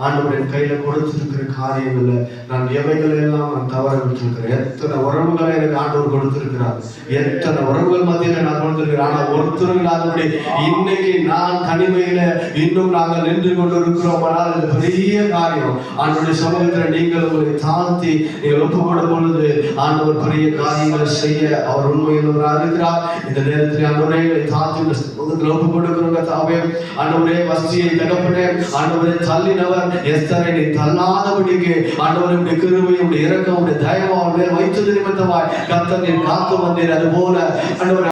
ஆண்டவருடைய கையில கொடுத்திருக்கிற காரியங்கள்ல நான் எவைகள் எல்லாம் நான் தவற விட்டிருக்கிறேன், எத்தனை உறவுகளை எனக்கு ஆண்டவர் கொடுத்திருக்கிறார், எத்தனை உறவுகள் மத்தியில நான் கொடுத்திருக்கிறேன். ஆனா ஒருத்தரும் இல்லாதபடி இன்னைக்கு நான் தனிமையில இன்னும் நாங்கள் நின்று கொண்டிருக்கிறோம். ஆனால் இது பெரிய காரியம். ஆண்டவருடைய சமூகத்துல நீங்கள் உங்களை தாழ்த்தி நீங்கள் ஒப்பு கொடும் பொழுது ஆண்டவர் பெரிய காரியங்களை செய்ய அவர் உண்மையுள்ளவராக இருக்கிறார். இந்த நேரத்தில் ஆண்டவரே தாழ்த்தி சமூகத்தில் ஒப்பு கொடுக்கிறோங்க. தாவே ஆண்டவரே வஸ்தியை தகப்பனே, ஆண்டவரே தள்ளினவர் எஸ்தரை நீ தள்ளாதபடிக்கு ஆண்டவருடைய கிருபையும் இரக்கம் தயவு அவன் மேல் வைத்தது நிமித்தமாய் கர்த்தர் நீர் காத்து வந்தீர். அது போல ஆண்டவர்